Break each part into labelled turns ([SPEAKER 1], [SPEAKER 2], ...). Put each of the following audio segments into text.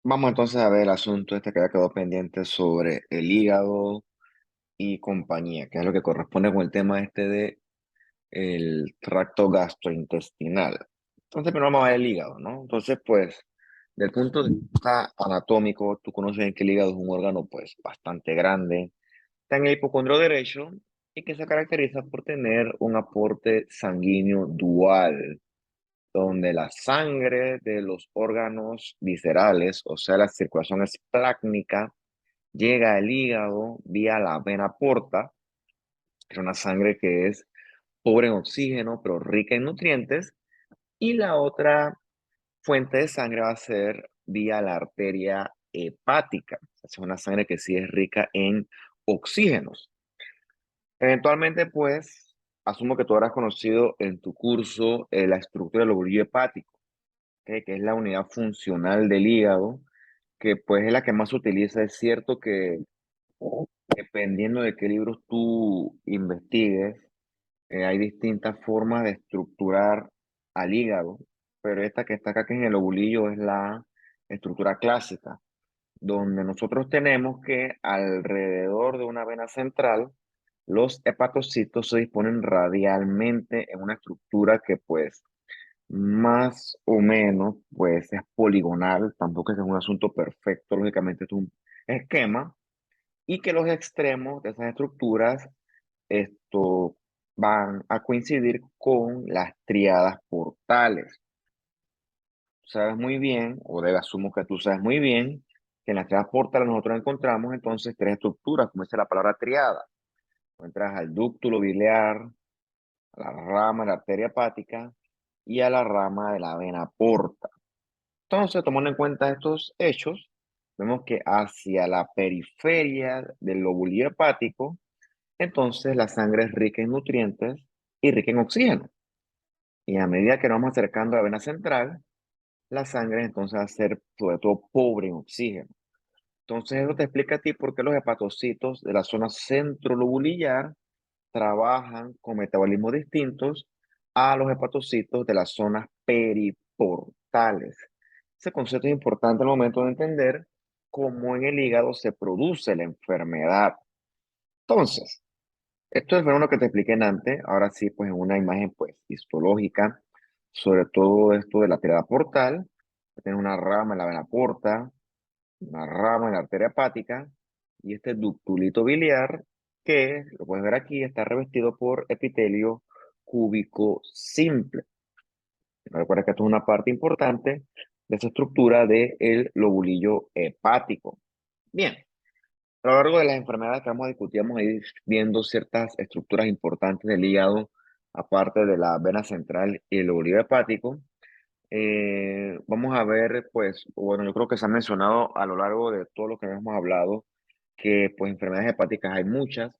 [SPEAKER 1] Vamos entonces a ver el asunto este que había quedado pendiente sobre el hígado y compañía, que es lo que corresponde con el tema este de el tracto gastrointestinal. Entonces, primero vamos a ver el hígado, ¿no? Entonces, pues, del punto de vista anatómico, tú conoces que el hígado es un órgano, pues, bastante grande. Está en el hipocondrio derecho y que se caracteriza por tener un aporte sanguíneo dual, donde la sangre de los órganos viscerales, o sea, la circulación esplácnica, llega al hígado vía la vena porta, que es una sangre que es pobre en oxígeno, pero rica en nutrientes, y la otra fuente de sangre va a ser vía la arteria hepática. Es una sangre que sí es rica en oxígenos. Eventualmente, pues, asumo que tú habrás conocido en tu curso la estructura del lobulillo hepático, ¿ok? Que es la unidad funcional del hígado, que pues es la que más se utiliza. Es cierto que dependiendo de qué libros tú investigues, hay distintas formas de estructurar al hígado, pero esta que está acá, que en el lobulillo, es la estructura clásica, donde nosotros tenemos que alrededor de una vena central, los hepatocitos se disponen radialmente en una estructura que pues más o menos pues es poligonal, tampoco es un asunto perfecto, lógicamente es un esquema, y que los extremos de esas estructuras esto van a coincidir con las triadas portales. Tú sabes muy bien, o debe asumo que tú sabes muy bien, que en las triadas portales nosotros encontramos entonces tres estructuras, como dice la palabra triada. Encuentras al dúctulo biliar, a la rama de la arteria hepática y a la rama de la vena porta. Entonces, tomando en cuenta estos hechos, vemos que hacia la periferia del lóbulo hepático, entonces la sangre es rica en nutrientes y rica en oxígeno. Y a medida que nos vamos acercando a la vena central, la sangre entonces va a ser sobre todo pobre en oxígeno. Entonces eso te explica a ti por qué los hepatocitos de la zona centrolobulillar trabajan con metabolismos distintos a los hepatocitos de las zonas periportales. Ese concepto es importante al momento de entender cómo en el hígado se produce la enfermedad. Entonces, esto es lo que te expliqué antes, ahora sí, pues en una imagen pues histológica, sobre todo esto de la triada portal, tiene una rama en la vena porta, una rama en la arteria hepática, y este ductulito biliar, que lo puedes ver aquí, está revestido por epitelio cúbico simple. Recuerda que esto es una parte importante de esa estructura del lobulillo hepático. Bien, a lo largo de las enfermedades que vamos a discutir, vamos a ir viendo ciertas estructuras importantes del hígado, aparte de la vena central y el lobulillo hepático. Vamos a ver, pues, bueno, yo creo que se ha mencionado a lo largo de todo lo que hemos hablado, que pues enfermedades hepáticas hay muchas.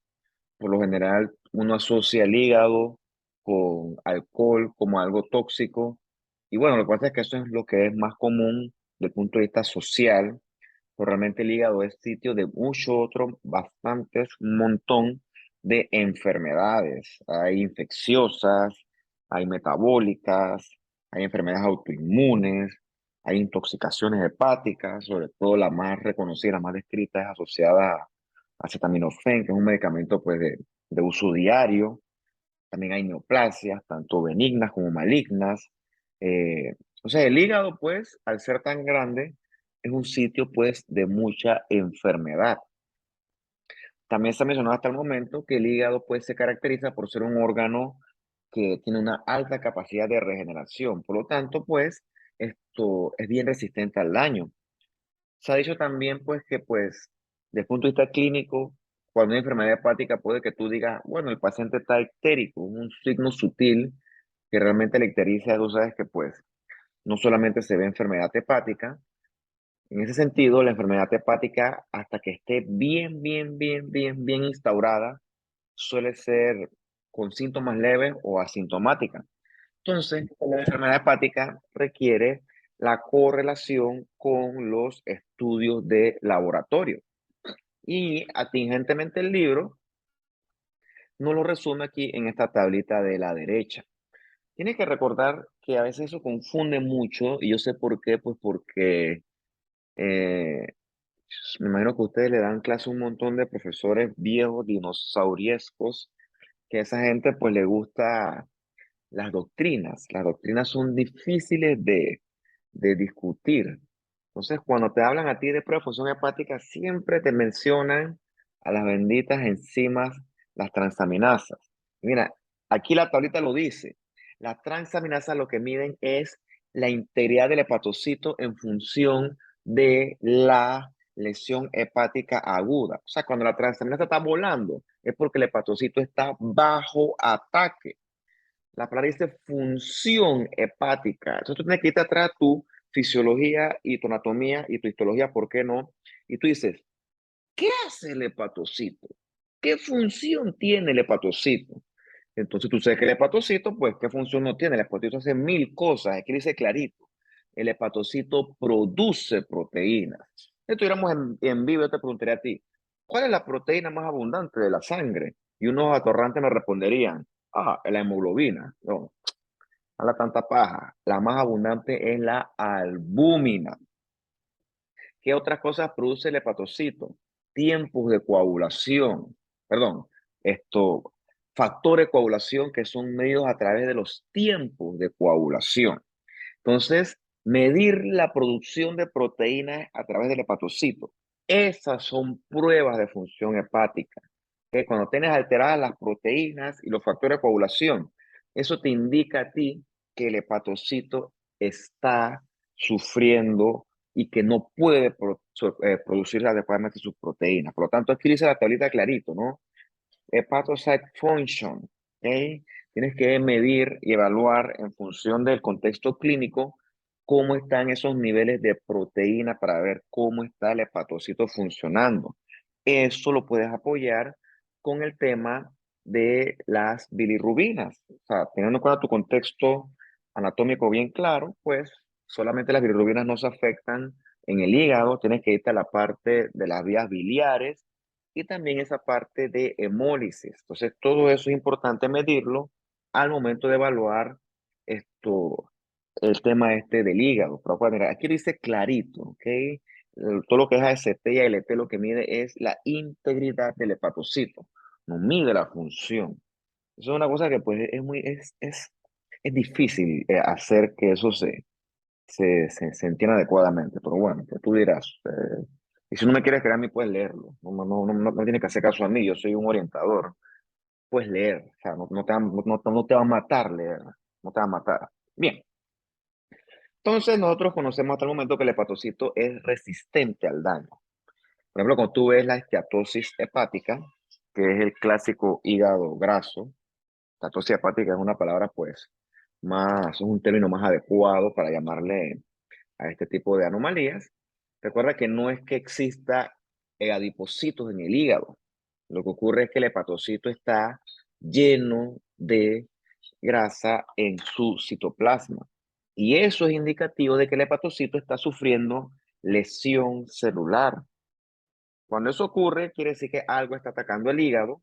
[SPEAKER 1] Por lo general, uno asocia el hígado con alcohol como algo tóxico. Y bueno, lo que pasa es que eso es lo que es más común desde el punto de vista social, pero realmente el hígado es sitio de mucho otro, bastantes, un montón de enfermedades. Hay infecciosas, hay metabólicas, hay enfermedades autoinmunes, hay intoxicaciones hepáticas, sobre todo la más reconocida, la más descrita es asociada a acetaminofén, que es un medicamento pues de uso diario. También hay neoplasias, tanto benignas como malignas. O sea, el hígado, pues, al ser tan grande, es un sitio, pues, de mucha enfermedad. También se ha mencionado hasta el momento que el hígado, pues, se caracteriza por ser un órgano que tiene una alta capacidad de regeneración. Por lo tanto, pues, esto es bien resistente al daño. Se ha dicho también, pues, que, pues, desde el punto de vista clínico, cuando hay enfermedad hepática, puede que tú digas, bueno, el paciente está ictérico, un signo sutil que realmente la ictericia, tú sabes que, pues, no solamente se ve enfermedad hepática. En ese sentido, la enfermedad hepática, hasta que esté bien instaurada, suele ser con síntomas leves o asintomática. Entonces, la enfermedad hepática requiere la correlación con los estudios de laboratorio. Y atingentemente el libro nos lo resume aquí en esta tablita de la derecha. Tienes que recordar que a veces eso confunde mucho y yo sé por qué, pues porque Eh, Me imagino que ustedes le dan clase a un montón de profesores viejos, dinosauriescos, que a esa gente pues le gusta las doctrinas. Las doctrinas son difíciles de discutir. Entonces, cuando te hablan a ti de prueba de función hepática, siempre te mencionan a las benditas enzimas, las transaminasas. Mira, aquí la tablita lo dice. Las transaminasas lo que miden es la integridad del hepatocito en función de la lesión hepática aguda. O sea, cuando la transaminasa está volando, es porque el hepatocito está bajo ataque. La palabra dice función hepática. Entonces tú tienes que irte atrás a tu fisiología y tu anatomía y tu histología, ¿por qué no? Y tú dices, ¿qué hace el hepatocito? ¿Qué función tiene el hepatocito? Entonces tú sabes que el hepatocito, pues, ¿qué función no tiene? El hepatocito hace mil cosas. Aquí dice clarito. El hepatocito produce proteínas. Si estuviéramos en vivo, yo te preguntaría a ti, ¿cuál es la proteína más abundante de la sangre? Y unos atorrantes me responderían, la hemoglobina. No, a la tanta paja. La más abundante es la albúmina. ¿Qué otras cosas produce el hepatocito? Tiempos de coagulación, perdón, esto, factores de coagulación que son medidos a través de los tiempos de coagulación. Entonces, medir la producción de proteínas a través del hepatocito. Esas son pruebas de función hepática. Que cuando tienes alteradas las proteínas y los factores de coagulación, eso te indica a ti que el hepatocito está sufriendo y que no puede producir adecuadamente sus proteínas. Por lo tanto, aquí dice la tablita clarito, ¿no? Hepatocyte function, ¿ok? Tienes que medir y evaluar en función del contexto clínico cómo están esos niveles de proteína para ver cómo está el hepatocito funcionando. Eso lo puedes apoyar con el tema de las bilirrubinas. O sea, teniendo en cuenta tu contexto anatómico bien claro, pues solamente las bilirrubinas no se afectan en el hígado, tienes que irte a la parte de las vías biliares y también esa parte de hemólisis. Entonces, todo eso es importante medirlo al momento de evaluar esto, el tema este del hígado. Pero pues, mira, aquí dice clarito, ¿ok? Todo lo que es AST y ALT lo que mide es la integridad del hepatocito, no mide la función. Eso es una cosa que pues es difícil hacer que eso se entienda adecuadamente, pero bueno, pues tú dirás. Y si no me quieres creer a mí, puedes leerlo. No tienes que hacer caso a mí, yo soy un orientador. Puedes leer, o sea, no te va a matar leer, no te va a matar. Bien, entonces nosotros conocemos hasta el momento que el hepatocito es resistente al daño. Por ejemplo, cuando tú ves la esteatosis hepática, que es el clásico hígado graso, esteatosis hepática es una palabra pues más, es un término más adecuado para llamarle a este tipo de anomalías. Recuerda que no es que exista adipocitos en el hígado. Lo que ocurre es que el hepatocito está lleno de grasa en su citoplasma. Y eso es indicativo de que el hepatocito está sufriendo lesión celular. Cuando eso ocurre, quiere decir que algo está atacando el hígado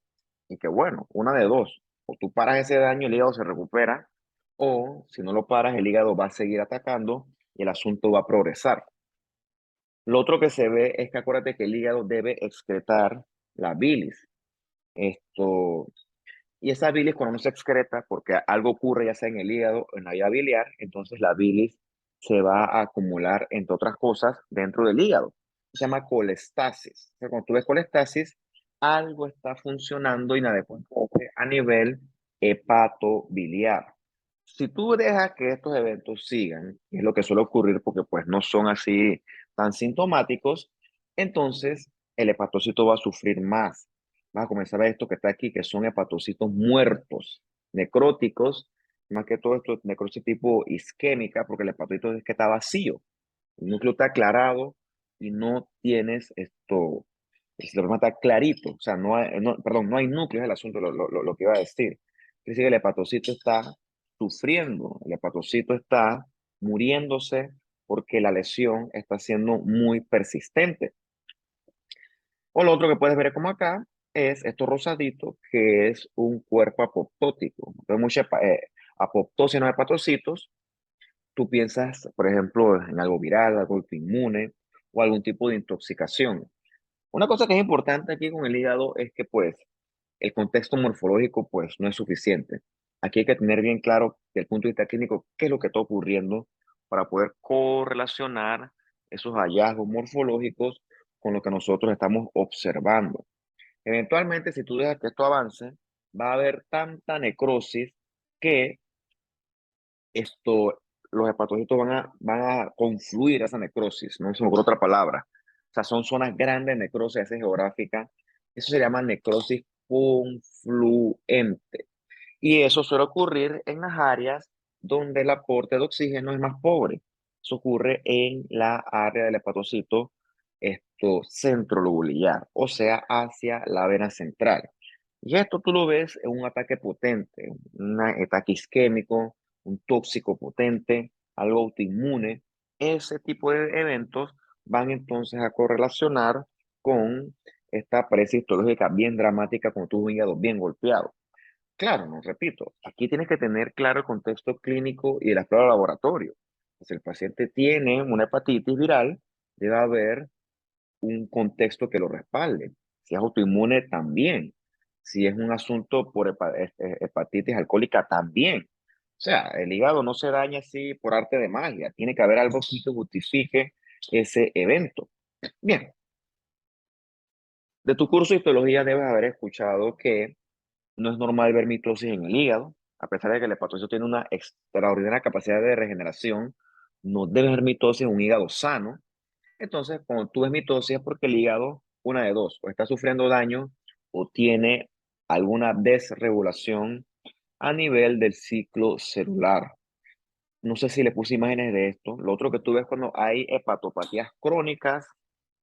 [SPEAKER 1] y que, bueno, una de dos. O tú paras ese daño, el hígado se recupera, o si no lo paras, el hígado va a seguir atacando y el asunto va a progresar. Lo otro que se ve es que acuérdate que el hígado debe excretar la bilis. Esto, y esa bilis cuando no se excreta, porque algo ocurre ya sea en el hígado o en la vía biliar, entonces la bilis se va a acumular, entre otras cosas, dentro del hígado. Se llama colestasis. O sea, cuando tú ves colestasis, algo está funcionando inadecuadamente a nivel hepatobiliar. Si tú dejas que estos eventos sigan, que es lo que suele ocurrir porque pues no son así tan sintomáticos, entonces el hepatocito va a sufrir más. Vas a comenzar a ver esto que está aquí, que son hepatocitos muertos, necróticos, más que todo esto, necrosis tipo isquémica, porque el hepatocito es que está vacío, el núcleo está aclarado y no tienes esto, el sistema está clarito, o sea, perdón, no hay núcleo, es el asunto, lo que iba a decir. Quiere decir que el hepatocito está sufriendo, el hepatocito está muriéndose porque la lesión está siendo muy persistente. O lo otro que puedes ver como acá es esto rosadito, que es un cuerpo apoptótico. Entonces, mucha apoptosis en los hepatocitos, tú piensas, por ejemplo, en algo viral, algo autoinmune, o algún tipo de intoxicación. Una cosa que es importante aquí con el hígado es que pues el contexto morfológico pues no es suficiente. Aquí hay que tener bien claro desde el punto de vista clínico qué es lo que está ocurriendo para poder correlacionar esos hallazgos morfológicos con lo que nosotros estamos observando. Eventualmente, si tú dejas que esto avance, va a haber tanta necrosis que los hepatocitos van a confluir a esa necrosis, no se me ocurre otra palabra. O sea, son zonas grandes de necrosis esa geográfica. Eso se llama necrosis confluente. Y eso suele ocurrir en las áreas donde el aporte de oxígeno es más pobre. Eso ocurre en la área del hepatocito centrolobular, o sea, hacia la vena central. Y esto tú lo ves en un ataque potente, un ataque isquémico, un tóxico potente, algo autoinmune. Ese tipo de eventos van entonces a correlacionar con esta pared histológica bien dramática, con tu hígado bien golpeado. Claro, no repito, aquí tienes que tener claro el contexto clínico y las pruebas de laboratorio. Si el paciente tiene una hepatitis viral, debe haber un contexto que lo respalde. Si es autoinmune, también. Si es un asunto por hepatitis alcohólica, también. O sea, el hígado no se daña así por arte de magia. Tiene que haber algo que justifique ese evento. Bien, de tu curso de histología debes haber escuchado que no es normal ver mitosis en el hígado, a pesar de que el hepatocito tiene una extraordinaria capacidad de regeneración, no debe haber mitosis en un hígado sano. Entonces, cuando tú ves mitosis es porque el hígado, una de dos, o está sufriendo daño o tiene alguna desregulación a nivel del ciclo celular. No sé si le puse imágenes de esto. Lo otro que tú ves cuando hay hepatopatías crónicas,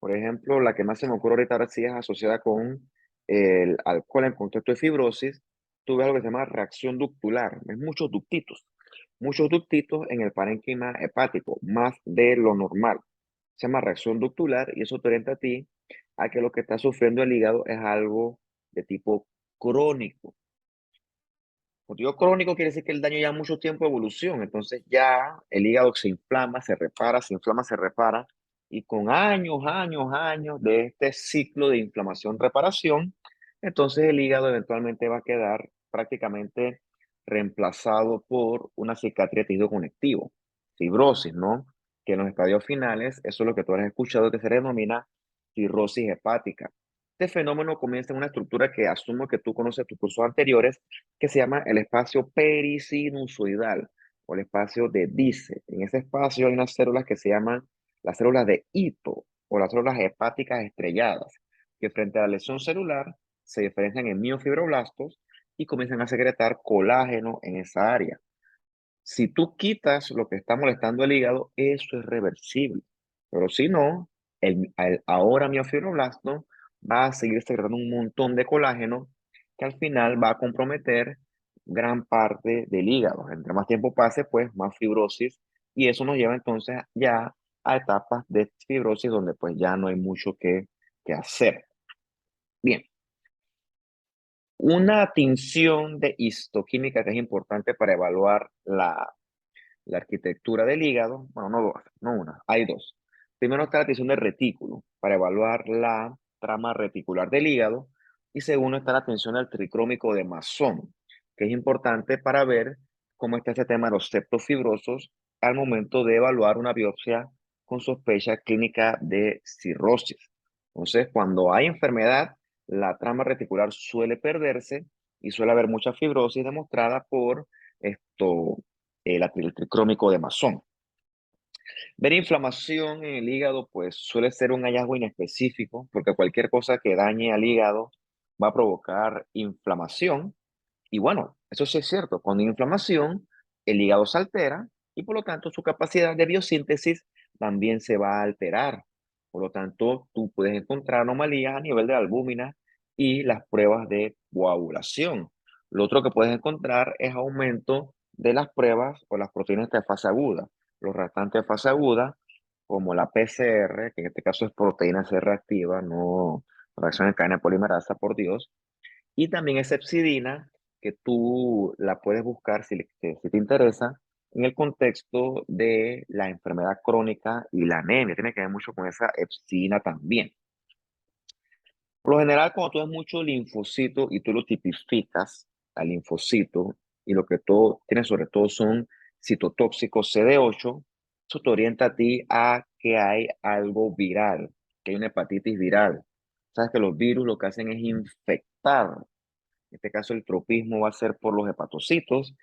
[SPEAKER 1] por ejemplo, la que más se me ocurre ahorita ahora sí es asociada con el alcohol en contexto de fibrosis. Tú ves lo que se llama reacción ductular. Es muchos ductitos en el parénquima hepático, más de lo normal. Se llama reacción ductular y eso te orienta a ti a que lo que está sufriendo el hígado es algo de tipo crónico. Cuando digo crónico, quiere decir que el daño ya mucho tiempo de evolución. Entonces ya el hígado se inflama, se repara, se inflama, se repara. Y con años de este ciclo de inflamación-reparación, entonces el hígado eventualmente va a quedar prácticamente reemplazado por una cicatriz de tejido conectivo, fibrosis, ¿no? Que en los estadios finales, eso es lo que tú has escuchado que se denomina cirrosis hepática. Este fenómeno comienza en una estructura que asumo que tú conoces de tus cursos anteriores, que se llama el espacio perisinusoidal o el espacio de Dice. En ese espacio hay unas células que se llaman las células de Ito o las células hepáticas estrelladas, que frente a la lesión celular se diferencian en miofibroblastos y comienzan a secretar colágeno en esa área. Si tú quitas lo que está molestando el hígado, eso es reversible. Pero si no, el ahora miofibroblasto va a seguir secretando un montón de colágeno que al final va a comprometer gran parte del hígado. Entre más tiempo pase, pues más fibrosis y eso nos lleva entonces ya a etapas de fibrosis donde pues ya no hay mucho que hacer. Bien, una tinción de histoquímica que es importante para evaluar la arquitectura del hígado, bueno, no dos, no una, hay dos. Primero está la tinción de retículo, para evaluar la trama reticular del hígado, y segundo está la tinción del tricrómico de Masson, que es importante para ver cómo está ese tema de los septos fibrosos al momento de evaluar una biopsia con sospecha clínica de cirrosis. Entonces, cuando hay enfermedad, la trama reticular suele perderse y suele haber mucha fibrosis demostrada por el tricrómico de Masson. Ver inflamación en el hígado, pues suele ser un hallazgo inespecífico, porque cualquier cosa que dañe al hígado va a provocar inflamación. Y bueno, eso sí es cierto, con inflamación el hígado se altera y por lo tanto su capacidad de biosíntesis también se va a alterar. Por lo tanto, tú puedes encontrar anomalías a nivel de la albúmina y las pruebas de coagulación. Lo otro que puedes encontrar es aumento de las pruebas o las proteínas de fase aguda. Los restantes de fase aguda, como la PCR, que en este caso es proteína C reactiva, no reacción en cadena polimerasa, por Dios, y también es hepcidina, que tú la puedes buscar si te interesa, en el contexto de la enfermedad crónica y la anemia. Tiene que ver mucho con esa epsina también. Por lo general, cuando tú ves mucho linfocito y tú lo tipificas al linfocito y lo que todo tiene sobre todo son citotóxicos CD8, eso te orienta a ti a que hay algo viral, que hay una hepatitis viral. Sabes que los virus lo que hacen es infectar. En este caso, el tropismo va a ser por los hepatocitos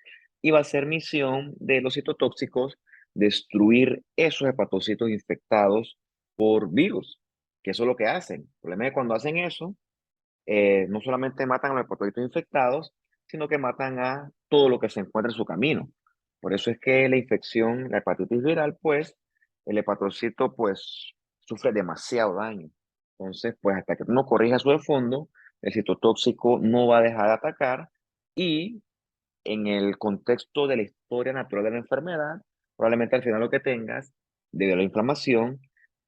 [SPEAKER 1] y va a ser misión de los citotóxicos destruir esos hepatocitos infectados por virus, que eso es lo que hacen. El problema es que cuando hacen eso, no solamente matan a los hepatocitos infectados, sino que matan a todo lo que se encuentra en su camino. Por eso es que la infección, la hepatitis viral, pues, el hepatocito, pues, sufre demasiado daño. Entonces, pues, hasta que uno corrija eso de fondo, el citotóxico no va a dejar de atacar y en el contexto de la historia natural de la enfermedad, probablemente al final lo que tengas, debido a la inflamación,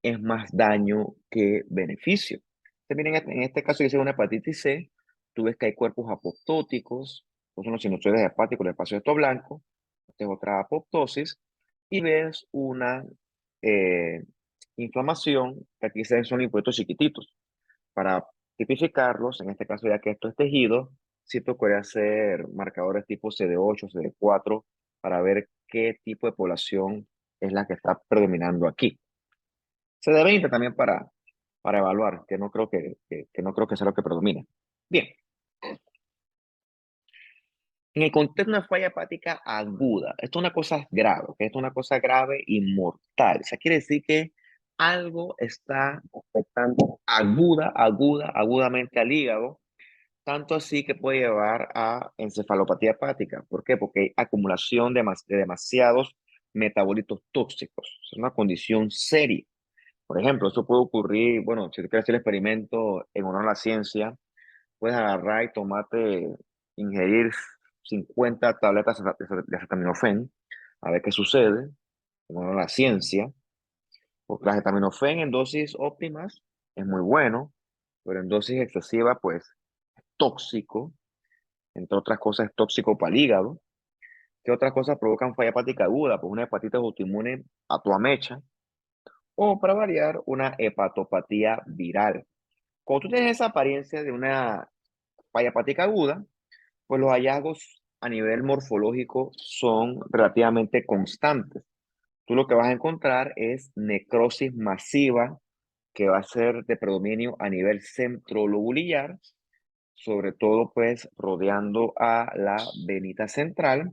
[SPEAKER 1] es más daño que beneficio. También en este caso, que es una hepatitis C, tú ves que hay cuerpos apoptóticos, que son los sinusoides hepáticos del espacio blanco, esta es otra apoptosis, y ves una eh, inflamación, que aquí son linfocitos chiquititos. Para tipificarlos, en este caso ya que esto es tejido, sí tocaría hacer marcadores tipo CD8, CD4, para ver qué tipo de población es la que está predominando aquí. CD20 también para evaluar, que no creo que no creo que sea lo que predomina. Bien, en el contexto de una falla hepática aguda, esto es una cosa grave, que esto es una cosa grave y mortal. O sea, quiere decir que algo está afectando agudamente al hígado, tanto así que puede llevar a encefalopatía hepática. ¿Por qué? Porque hay acumulación de demasiados metabolitos tóxicos. Es una condición seria. Por ejemplo, eso puede ocurrir, bueno, si tú quieres hacer el experimento en honor a la ciencia, puedes agarrar y tomarte, ingerir 50 tabletas de acetaminofén, a ver qué sucede, en honor a la ciencia. Porque la acetaminofén en dosis óptimas es muy bueno, pero en dosis excesiva, pues, tóxico. Entre otras cosas, es tóxico para el hígado. ¿Qué otras cosas provocan falla hepática aguda? Pues una hepatitis autoinmune a toda mecha, o para variar, una hepatopatía viral. Cuando tú tienes esa apariencia de una falla hepática aguda, pues los hallazgos a nivel morfológico son relativamente constantes. Tú lo que vas a encontrar es necrosis masiva que va a ser de predominio a nivel centrolobulillar, sobre todo pues rodeando a la venita central.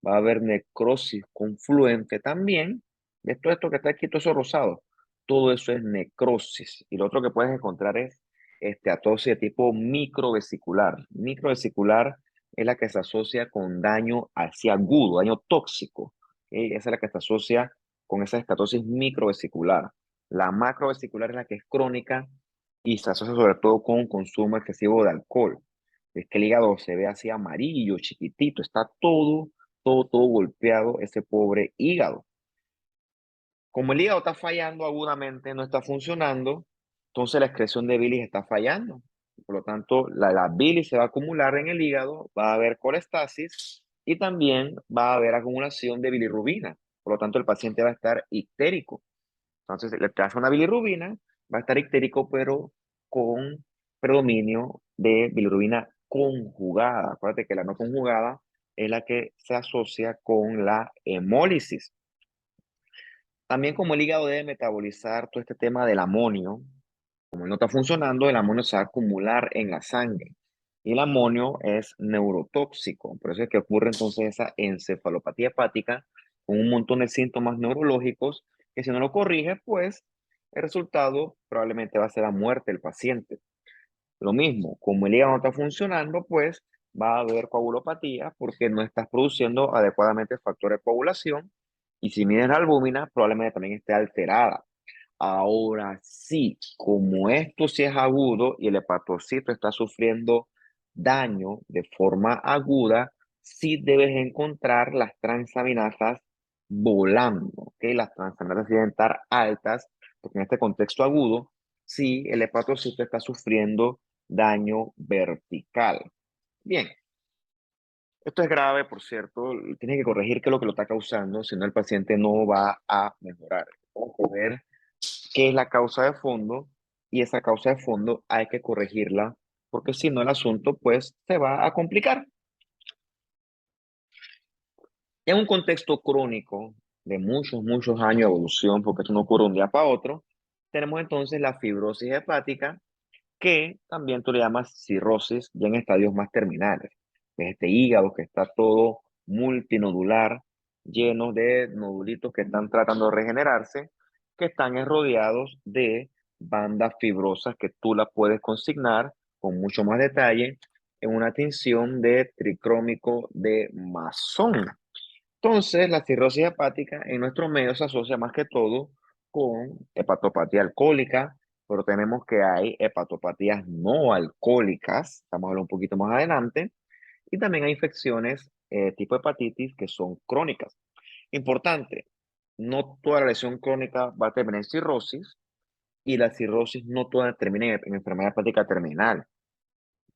[SPEAKER 1] Va a haber necrosis confluente también. ¿Ves todo esto que está aquí, todo eso rosado? Todo eso es necrosis. Y lo otro que puedes encontrar es esteatosis de tipo microvesicular. Microvesicular es la que se asocia con daño así agudo, daño tóxico. ¿Ok? Esa es la que se asocia con esa estatosis microvesicular. La macrovesicular es la que es crónica y se asocia sobre todo con un consumo excesivo de alcohol. Es que el hígado se ve así amarillo, chiquitito, está todo golpeado ese pobre hígado. Como el hígado está fallando agudamente, no está funcionando, entonces la excreción de bilis está fallando. Por lo tanto, la bilis se va a acumular en el hígado, va a haber colestasis y también va a haber acumulación de bilirrubina. Por lo tanto, el paciente va a estar ictérico. Entonces, le trae una bilirrubina, va a estar ictérico, pero con predominio de bilirrubina conjugada. Acuérdate que la no conjugada es la que se asocia con la hemólisis. También como el hígado debe metabolizar todo este tema del amonio, como él no está funcionando, el amonio se va a acumular en la sangre. Y el amonio es neurotóxico. Por eso es que ocurre entonces esa encefalopatía hepática con un montón de síntomas neurológicos que si no lo corrige, pues el resultado probablemente va a ser la muerte del paciente. Lo mismo, como el hígado no está funcionando, pues va a haber coagulopatía porque no estás produciendo adecuadamente factores de coagulación. Y si mides la albúmina, probablemente también esté alterada. Ahora sí, como esto sí es agudo y el hepatocito está sufriendo daño de forma aguda, sí debes encontrar las transaminasas volando, ¿ok? Las transaminasas deben estar altas, porque en este contexto agudo, sí, el hepatocito está sufriendo daño vertical. Bien, Esto es grave, por cierto, tiene que corregir qué es lo que lo está causando, si no el paciente no va a mejorar. Vamos a ver qué es la causa de fondo y esa causa de fondo hay que corregirla porque si no el asunto pues se va a complicar. En un contexto crónico de muchos, muchos años de evolución, porque esto no ocurre de un día para otro, tenemos entonces la fibrosis hepática, que también tú le llamas cirrosis, ya en estadios más terminales. Es este hígado que está todo multinodular, lleno de nodulitos que están tratando de regenerarse, que están rodeados de bandas fibrosas que tú las puedes consignar con mucho más detalle en una tinción de tricrómico de masón. Entonces, la cirrosis hepática en nuestro medio se asocia más que todo con hepatopatía alcohólica, pero tenemos que hay hepatopatías no alcohólicas, estamos hablando un poquito más adelante, y también hay infecciones tipo hepatitis que son crónicas. Importante, no toda la lesión crónica va a terminar en cirrosis y la cirrosis no toda termina en enfermedad hepática terminal.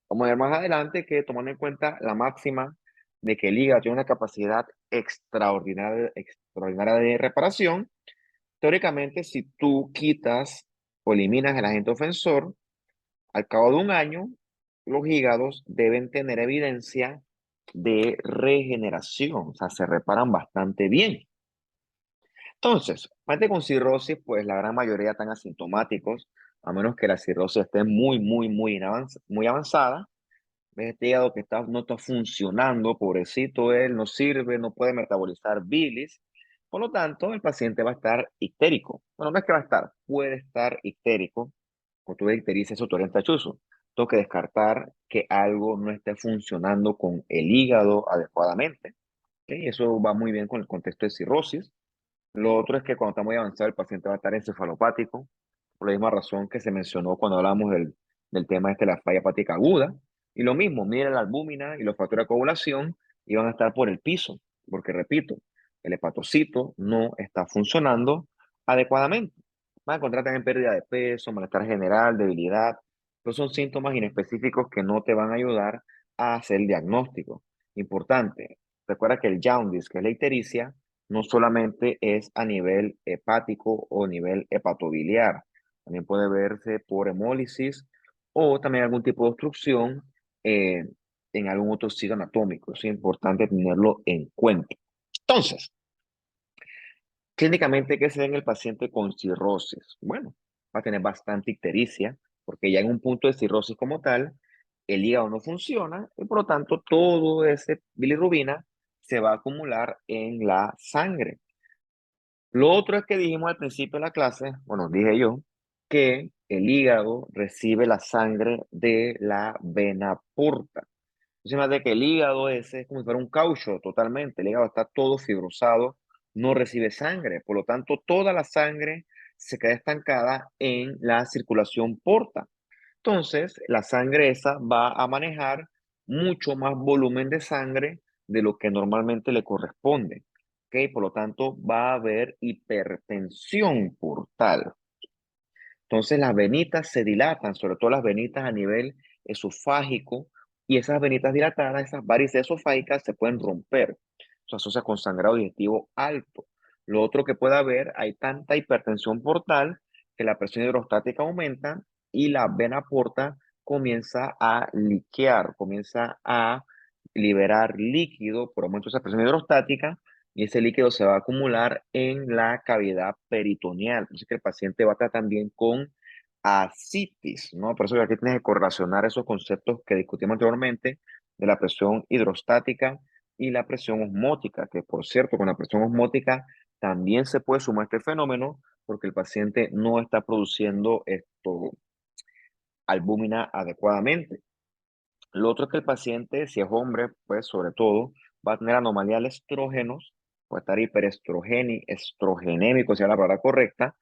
[SPEAKER 1] Vamos a ver más adelante que tomando en cuenta la máxima de que el hígado tiene una capacidad extraordinaria de reparación, teóricamente si tú quitas o eliminas el agente ofensor, al cabo de un año, los hígados deben tener evidencia de regeneración, o sea, se reparan bastante bien. Entonces, parte con cirrosis, pues la gran mayoría están asintomáticos, a menos que la cirrosis esté muy avanzada. ¿Ves? Este hígado que está, no está funcionando, pobrecito él, no sirve, no puede metabolizar bilis. Por lo tanto, el paciente va a estar histérico. Bueno, no es que va a estar, puede estar histérico. Cuando tú ves ictericia, eso te orienta a chuzo. Tengo que descartar que algo no esté funcionando con el hígado adecuadamente. ¿Ok? Eso va muy bien con el contexto de cirrosis. Lo otro es que cuando está muy avanzado, el paciente va a estar encefalopático, por la misma razón que se mencionó cuando hablamos del tema este de la falla hepática aguda. Y lo mismo, mira la albúmina y los factores de coagulación y van a estar por el piso, porque repito, el hepatocito no está funcionando adecuadamente. Van a encontrar también pérdida de peso, malestar general, debilidad, pero son síntomas inespecíficos que no te van a ayudar a hacer el diagnóstico. Importante, recuerda que el jaundice, que es la ictericia, no solamente es a nivel hepático o nivel hepatobiliar, también puede verse por hemólisis o también algún tipo de obstrucción eh, en algún otro sitio anatómico. Es importante tenerlo en cuenta. Entonces, clínicamente, ¿qué se ve en el paciente con cirrosis? Bueno, va a tener bastante ictericia, porque ya en un punto de cirrosis como tal, el hígado no funciona y por lo tanto todo ese bilirrubina se va a acumular en la sangre. Lo otro es que dijimos al principio de la clase, bueno, dije yo, que el hígado recibe la sangre de la vena porta. Encima de que el hígado ese es como si fuera un caucho totalmente, el hígado está todo fibrosado, no recibe sangre, por lo tanto toda la sangre se queda estancada en la circulación porta. Entonces, la sangre esa va a manejar mucho más volumen de sangre de lo que normalmente le corresponde. ¿Ok? Por lo tanto, va a haber hipertensión portal. Entonces, las venitas se dilatan, sobre todo las venitas a nivel esofágico, y esas venitas dilatadas, esas varices esofágicas, se pueden romper. Se asocia con sangrado digestivo alto. Lo otro que puede haber, hay tanta hipertensión portal que la presión hidrostática aumenta y la vena porta comienza a liquear, comienza a liberar líquido por aumento de esa presión hidrostática y ese líquido se va a acumular en la cavidad peritoneal. Entonces que el paciente va a estar también con ascitis, ¿no? Por eso que aquí tienes que correlacionar esos conceptos que discutimos anteriormente de la presión hidrostática y la presión osmótica, que por cierto, con la presión osmótica también se puede sumar este fenómeno porque el paciente no está produciendo esto, albúmina adecuadamente. Lo otro es que el paciente, si es hombre, pues sobre todo, va a tener anomalía de estrógenos, va a estar estrogenémico, si es la palabra correcta,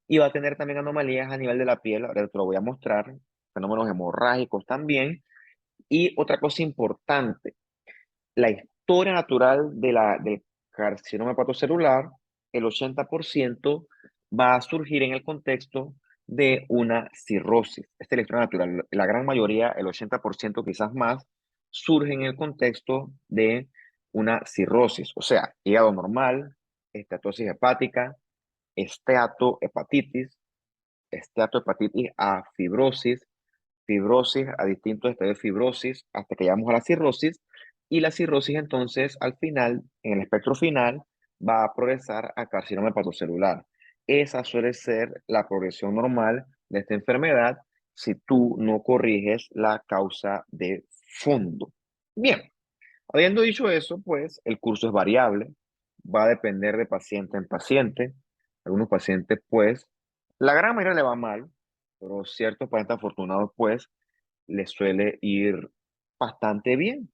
[SPEAKER 1] y va a tener también anomalías a nivel de la piel, ahora te lo voy a mostrar, fenómenos hemorrágicos también. Y otra cosa importante, la historia natural del carcinoma hepatocelular, el 80% va a surgir en el contexto de una cirrosis. Esta es la historia natural. La gran mayoría, el 80% quizás más, surge en el contexto de una cirrosis, o sea, hígado normal, esteatosis hepática, esteatohepatitis, esteatohepatitis a fibrosis, fibrosis a distintos estadios de fibrosis hasta que llegamos a la cirrosis. Y la cirrosis entonces al final, en el espectro final, va a progresar a carcinoma hepatocelular. Esa suele ser la progresión normal de esta enfermedad si tú no corriges la causa de fondo. Bien, habiendo dicho eso, pues el curso es variable, va a depender de paciente en paciente. Algunos pacientes, pues, la gran mayoría le va mal, pero ciertos pacientes afortunados, pues, les suele ir bastante bien,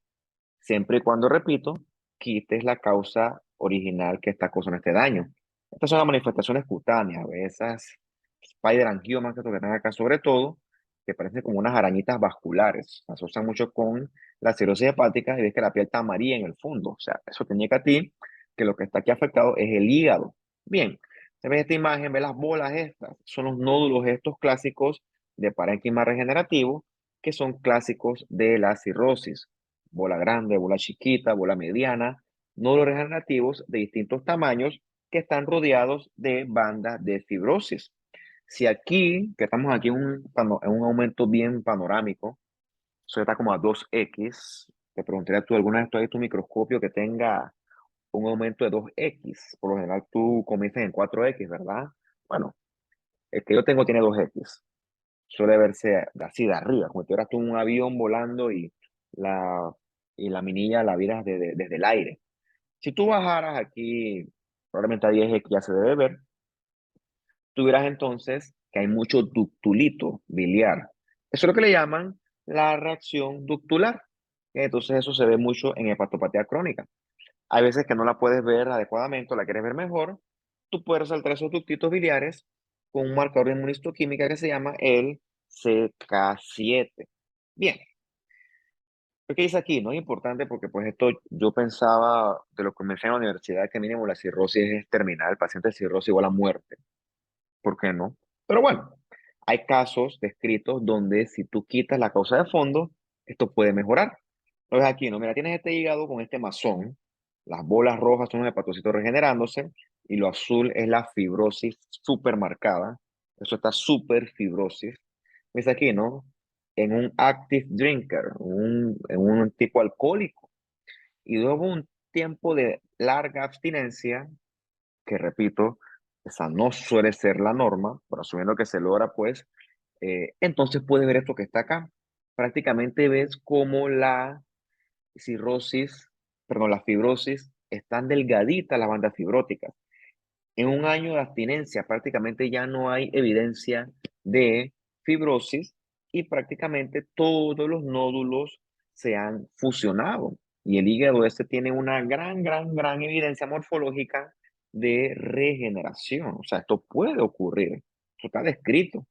[SPEAKER 1] siempre y cuando, repito, quites la causa original que está causando este daño. Estas son las manifestaciones cutáneas, esas spider angiomas que están acá sobre todo, que parecen como unas arañitas vasculares. Se asocian mucho con la cirrosis hepática y ves que la piel está amarilla en el fondo. O sea, eso te indica a ti que lo que está aquí afectado es el hígado. Bien, se ve esta imagen, ve las bolas estas, son los nódulos estos clásicos de parénquima regenerativo que son clásicos de la cirrosis. Bola grande, bola chiquita, bola mediana, nódulos regenerativos de distintos tamaños que están rodeados de bandas de fibrosis. Si aquí, que estamos aquí en un aumento bien panorámico, eso está como a 2x, te preguntaría tú, ¿alguna vez tú has visto un microscopio que tenga un aumento de 2x? Por lo general tú comienzas en 4x, ¿verdad? Bueno, el que yo tengo tiene 2x. Suele verse así de arriba, como si tuvieras tú un avión volando la, y la minilla la vieras desde el aire. Si tú bajaras aquí, probablemente a 10x ya se debe ver, tuvieras entonces que hay mucho ductulito biliar. Eso es lo que le llaman la reacción ductular. Entonces eso se ve mucho en hepatopatía crónica. Hay veces que no la puedes ver adecuadamente o la quieres ver mejor. Tú puedes resaltar esos ductitos biliares con un marcador de inmunistoquímica que se llama el CK7. Bien, lo que dice aquí no es importante porque pues esto yo pensaba de lo que me enseñé en la universidad que mínimo la cirrosis es terminal, el paciente de cirrosis igual a muerte. ¿Por qué no? Pero bueno, hay casos descritos donde si tú quitas la causa de fondo, esto puede mejorar. Lo ves aquí, ¿no? Mira, tienes este hígado con este mazón, las bolas rojas son los hepatocitos regenerándose y lo azul es la fibrosis súper marcada. Eso está súper fibrosis. Ves aquí, ¿no? En un active drinker, en un tipo alcohólico. Y luego un tiempo de larga abstinencia, que repito, esa no suele ser la norma, pero asumiendo que se logra, pues, entonces puedes ver esto que está acá. Prácticamente ves cómo la cirrosis, perdón, la fibrosis, están delgaditas las bandas fibróticas. En un año de abstinencia prácticamente ya no hay evidencia de fibrosis y prácticamente todos los nódulos se han fusionado. Y el hígado este tiene una gran evidencia morfológica de regeneración. O sea, esto puede ocurrir. Esto está descrito,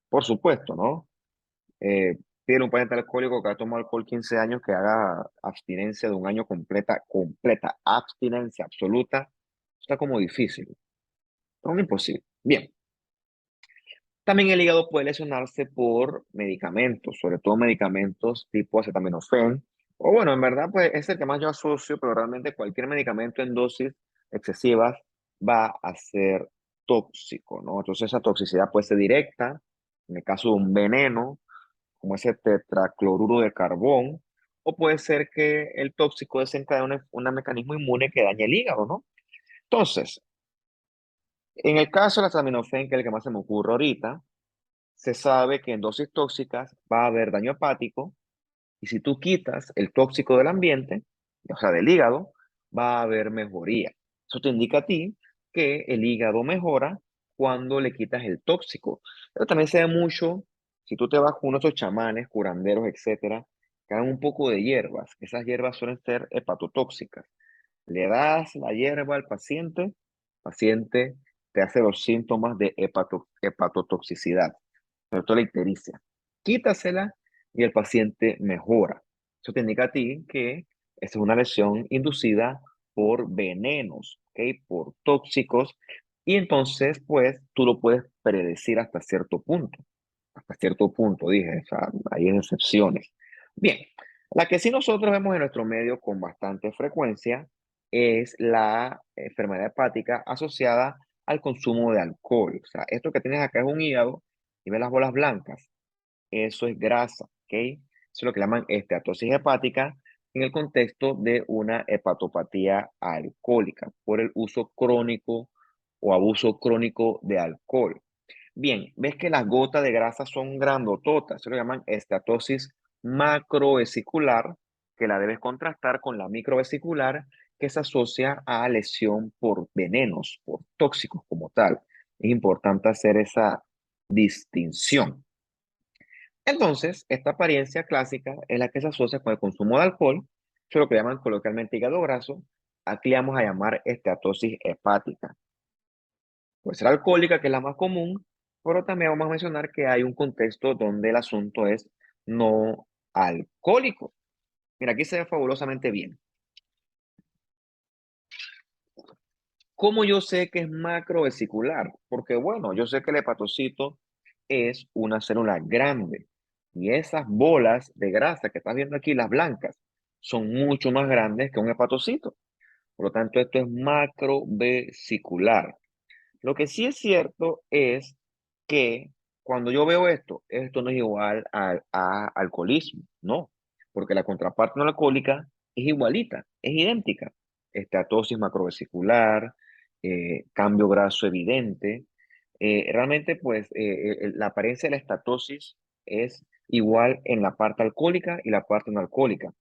[SPEAKER 1] por supuesto, ¿no? Tiene un paciente alcohólico que ha tomado alcohol 15 años que haga abstinencia de un año completa, abstinencia absoluta. Está como difícil. Son imposible. Bien, también el hígado puede lesionarse por medicamentos, sobre todo medicamentos tipo acetaminofén, o bueno, en verdad pues es el que más yo asocio, pero realmente cualquier medicamento en dosis excesivas va a ser tóxico, ¿no? Entonces esa toxicidad puede ser directa, en el caso de un veneno, como ese tetracloruro de carbón, o puede ser que el tóxico desencadene un mecanismo inmune que dañe el hígado, ¿no? Entonces, en el caso del acetaminofén, que es el que más se me ocurre ahorita, se sabe que en dosis tóxicas va a haber daño hepático y si tú quitas el tóxico del ambiente, o sea, del hígado, va a haber mejoría. Eso te indica a ti que el hígado mejora cuando le quitas el tóxico. Pero también se ve mucho, si tú te vas con uno de esos chamanes, curanderos, etcétera, que hagan un poco de hierbas. Esas hierbas suelen ser hepatotóxicas. Le das la hierba al paciente te hace los síntomas de hepatotoxicidad, sobre todo la ictericia. Quítasela y el paciente mejora. Eso te indica a ti que esa es una lesión inducida por venenos, ¿ok? Por tóxicos, y entonces, pues, tú lo puedes predecir hasta cierto punto. Hasta cierto punto, dije, o sea, hay excepciones. Bien, La que sí nosotros vemos en nuestro medio con bastante frecuencia es la enfermedad hepática asociada al consumo de alcohol. O sea, esto que tienes acá es un hígado y ves las bolas blancas. Eso es grasa, ¿ok? Eso es lo que llaman esteatosis hepática en el contexto de una hepatopatía alcohólica por el uso crónico o abuso crónico de alcohol. Bien, ves que las gotas de grasa son grandototas, se lo llaman esteatosis macrovesicular, que la debes contrastar con la microvesicular, que se asocia a lesión por venenos, por tóxicos como tal. Es importante hacer esa distinción. Entonces, esta apariencia clásica es la que se asocia con el consumo de alcohol, eso es lo que llaman coloquialmente hígado graso. Aquí le vamos a llamar esteatosis hepática. Puede ser alcohólica, que es la más común, pero también vamos a mencionar que hay un contexto donde el asunto es no alcohólico. Mira, aquí se ve fabulosamente bien. ¿Cómo yo sé que es macrovesicular? Porque, bueno, yo sé que el hepatocito es una célula grande y esas bolas de grasa que estás viendo aquí, las blancas, son mucho más grandes que un hepatocito. Por lo tanto, esto es macrovesicular. Lo que sí es cierto es que cuando yo veo esto no es igual a alcoholismo, no, porque la contraparte no alcohólica es igualita, es idéntica. Esteatosis macrovesicular, cambio graso evidente. Realmente, pues, la apariencia de la estatosis es igual en la parte alcohólica y la parte no alcohólica.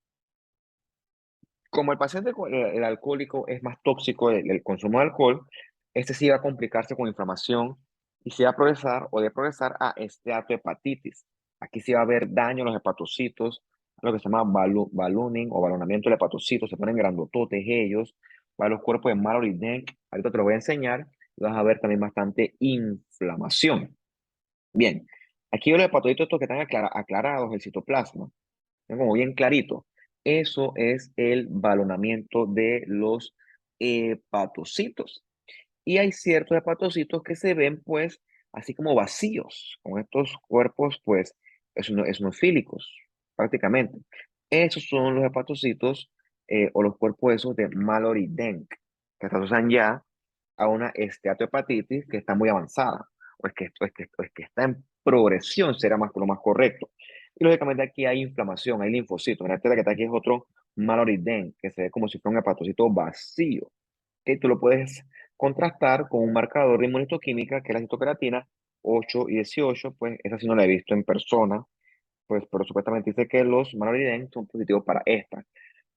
[SPEAKER 1] Como el paciente, el alcohólico es más tóxico el consumo de alcohol, este sí va a complicarse con inflamación y se va a progresar o debe progresar a esteatohepatitis. Aquí sí va a haber daño en los hepatocitos, lo que se llama ballooning o balonamiento del hepatocito, se ponen grandototes ellos, va a los cuerpos de Mallory-Denk, ahorita te lo voy a enseñar, y vas a ver también bastante inflamación. Bien, aquí los hepatocitos estos que están aclarados, el citoplasma, como bien clarito. Eso es el balonamiento de los hepatocitos. Y hay ciertos hepatocitos que se ven, pues, así como vacíos, con estos cuerpos, pues, eosinofílicos, prácticamente. Esos son los hepatocitos o los cuerpos esos de Mallory-Denk, que se asocian ya a una esteatohepatitis que está muy avanzada, o es que está en progresión, será más, lo más correcto. Y lógicamente aquí hay inflamación, hay linfocitos. Mira, este que está aquí es otro Mallory-Denk, que se ve como si fuera un hepatocito vacío, que tú lo puedes contrastar con un marcador de inmunistoquímica, que es la citocreatina 8 y 18, pues esa sí no la he visto en persona, pues, pero supuestamente dice que los Mallory-Denk son positivos para esta.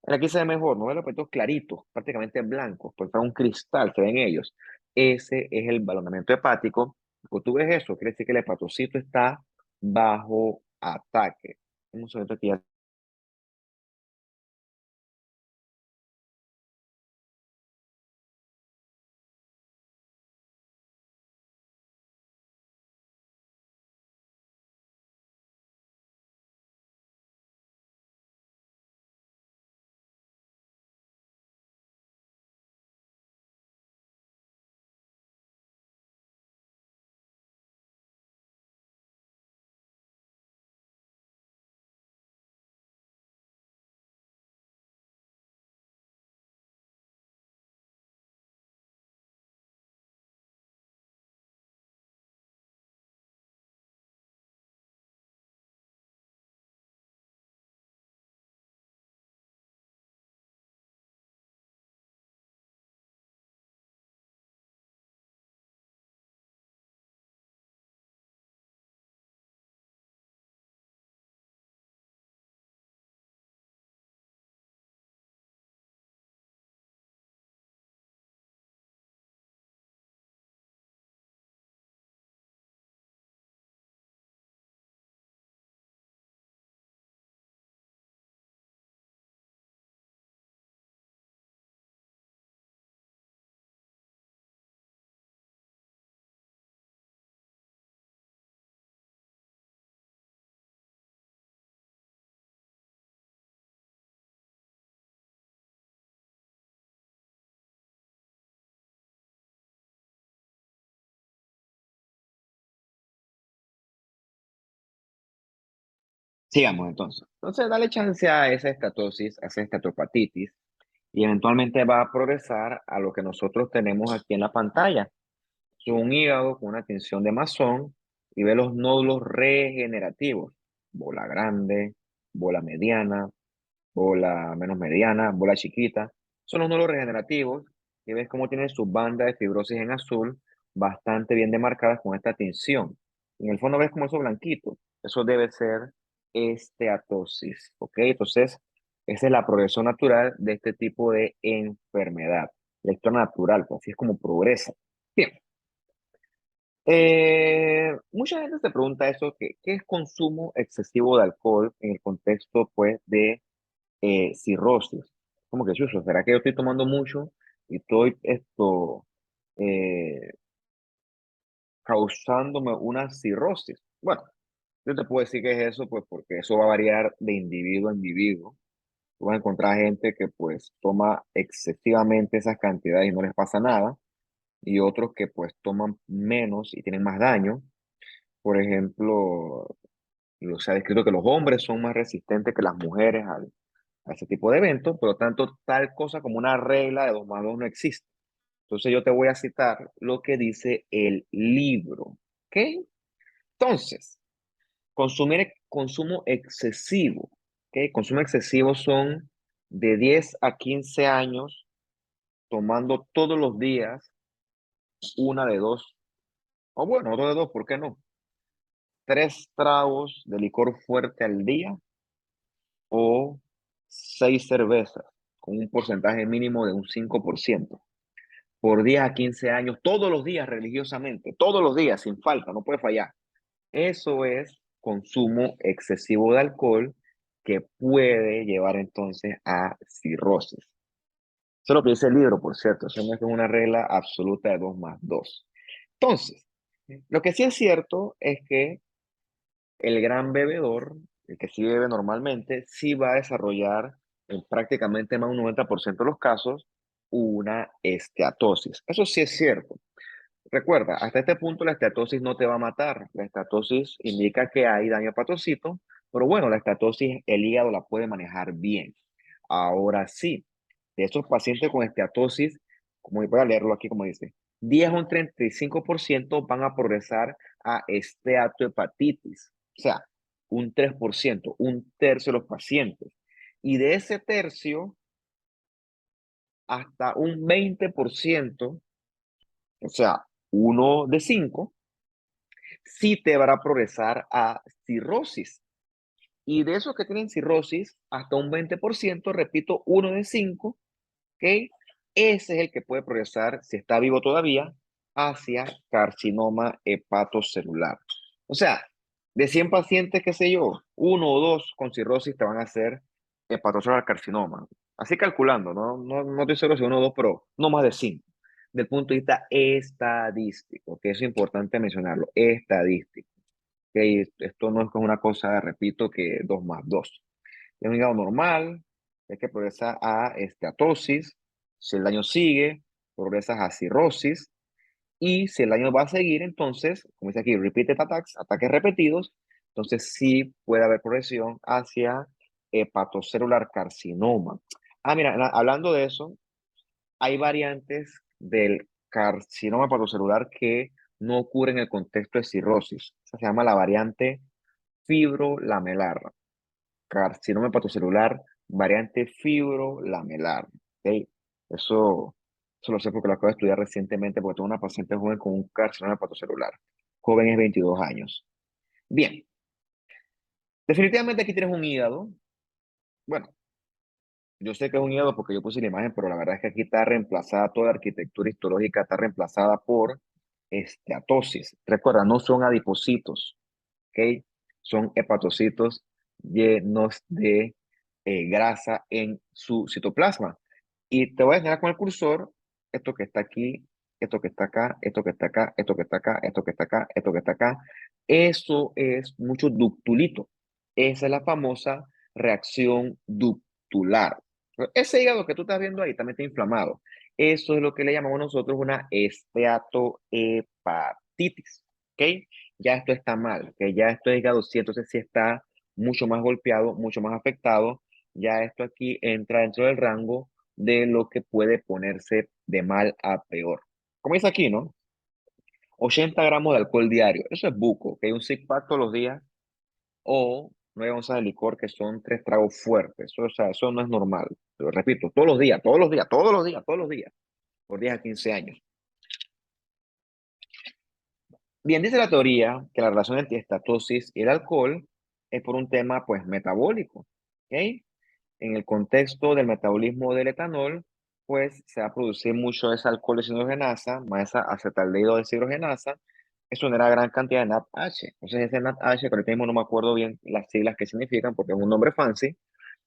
[SPEAKER 1] Aquí se ve mejor, ¿no? Ven los pelitos claritos, prácticamente blancos, pues fuera un cristal, se ven ellos. Ese es el balonamiento hepático. Cuando tú ves eso, quiere decir que el hepatocito está bajo ataque. Un momento que ya Sigamos entonces. Entonces, dale chance a esa estatosis, a esa estatopatitis, y eventualmente va a progresar a lo que nosotros tenemos aquí en la pantalla. Es un hígado con una tensión de Masón y ve los nódulos regenerativos. Bola grande, bola mediana, bola menos mediana, bola chiquita. Son los nódulos regenerativos y ves cómo tienen sus bandas de fibrosis en azul bastante bien demarcadas con esta tinción. En el fondo ves como eso blanquito. Eso debe ser esteatosis, ¿ok? Entonces, esa es la progresión natural de este tipo de enfermedad. La historia natural, pues así es como progresa. Bien. Mucha gente se pregunta eso, ¿qué es consumo excesivo de alcohol en el contexto, pues, de cirrosis? Como que, chuzo, ¿será que yo estoy tomando mucho y estoy eh, causándome una cirrosis? Bueno, yo te puedo decir que es eso, pues, porque eso va a variar de individuo a individuo. Tú vas a encontrar gente que, pues, toma excesivamente esas cantidades y no les pasa nada, y otros que, pues, toman menos y tienen más daño. Por ejemplo, se ha descrito que los hombres son más resistentes que las mujeres a ese tipo de eventos, por lo tanto, tal cosa como una regla de 2 más 2 no existe. Entonces, yo te voy a citar lo que dice el libro. ¿Ok? Entonces, consumo excesivo. ¿Ok? Consumo excesivo son de 10 a 15 años tomando todos los días una de dos, o bueno, dos de dos, ¿por qué no? 3 tragos de licor fuerte al día o 6 cervezas con un porcentaje mínimo de un 5% por 10 a 15 años, todos los días religiosamente, todos los días sin falta, no puede fallar. Eso es consumo excesivo de alcohol que puede llevar entonces a cirrosis. Eso es lo que dice el libro, por cierto, eso no es una regla absoluta de 2 más 2. Entonces, lo que sí es cierto es que el gran bebedor, el que sí bebe normalmente, sí va a desarrollar en prácticamente más de un 90% de los casos una esteatosis. Eso sí es cierto. Recuerda, hasta este punto la esteatosis no te va a matar. La esteatosis indica que hay daño hepatocito, pero bueno, la esteatosis el hígado la puede manejar bien. Ahora sí, de esos pacientes con esteatosis, como voy a leerlo aquí como dice, 10 o un 35% van a progresar a esteatohepatitis. O sea, un 3%, un tercio de los pacientes. Y de ese tercio, hasta un 20%, o sea, uno de 5, sí te va a progresar a cirrosis. Y de esos que tienen cirrosis, hasta un 20%, repito, uno de 5, ¿ok? Ese es el que puede progresar, si está vivo todavía, hacia carcinoma hepatocelular. O sea, de 100 pacientes, qué sé yo, uno o dos con cirrosis te van a hacer hepatocelular carcinoma. Así calculando, no estoy seguro si uno o dos, pero no más de 5. Del punto de vista estadístico, que es importante mencionarlo, estadístico. Que esto no es como una cosa, repito, que 2 más 2. Es un hígado normal, es que progresa a esteatosis. Si el daño sigue, progresas a cirrosis. Y si el daño va a seguir, entonces, como dice aquí, repeated attacks, ataques repetidos, entonces sí puede haber progresión hacia hepatocelular carcinoma. Ah, mira, hablando de eso, hay variantes del carcinoma hepatocelular que no ocurren en el contexto de cirrosis. Esa se llama la variante fibrolamelar. Carcinoma hepatocelular, variante fibrolamelar. ¿Ok? Eso, eso lo sé porque lo acabo de estudiar recientemente porque tengo una paciente joven con un carcinoma hepatocelular. Joven es 22 años. Bien, definitivamente aquí tienes un hígado. Bueno, yo sé que es un hígado porque yo puse la imagen, pero la verdad es que aquí está reemplazada toda la arquitectura histológica, está reemplazada por esteatosis. Recuerda, no son adipocitos, ¿ok? Son hepatocitos llenos de grasa en su citoplasma. Y te voy a enseñar con el cursor esto que está aquí, esto que está acá, esto que está acá, esto que está acá, esto que está acá, esto que está acá. Eso es mucho ductulito. Esa es la famosa reacción ductular. Ese hígado que tú estás viendo ahí también está inflamado. Eso es lo que le llamamos nosotros una esteatohepatitis. ¿Ok? Ya esto está mal, que ya esto es hígado sí, entonces sí está mucho más golpeado, mucho más afectado. Ya esto aquí entra dentro del rango de lo que puede ponerse de mal a peor. Como dice aquí, ¿no? 80 gramos de alcohol diario. Eso es buco, que hay un six pack todos los días o 9 onzas de licor que son 3 tragos fuertes. Eso, o sea, eso no es normal. Lo repito, todos los días, todos los días, todos los días, todos los días, por 10 a 15 años. Bien, dice la teoría que la relación entre estatosis y el alcohol es por un tema, pues, metabólico. ¿Ok? En el contexto del metabolismo del etanol, pues se va a producir mucho de ese alcohol deshidrogenasa, más esa acetaldehído deshidrogenasa. Eso genera gran cantidad de NADH. Entonces, ese NADH, que ahorita mismo no me acuerdo bien las siglas que significan porque es un nombre fancy.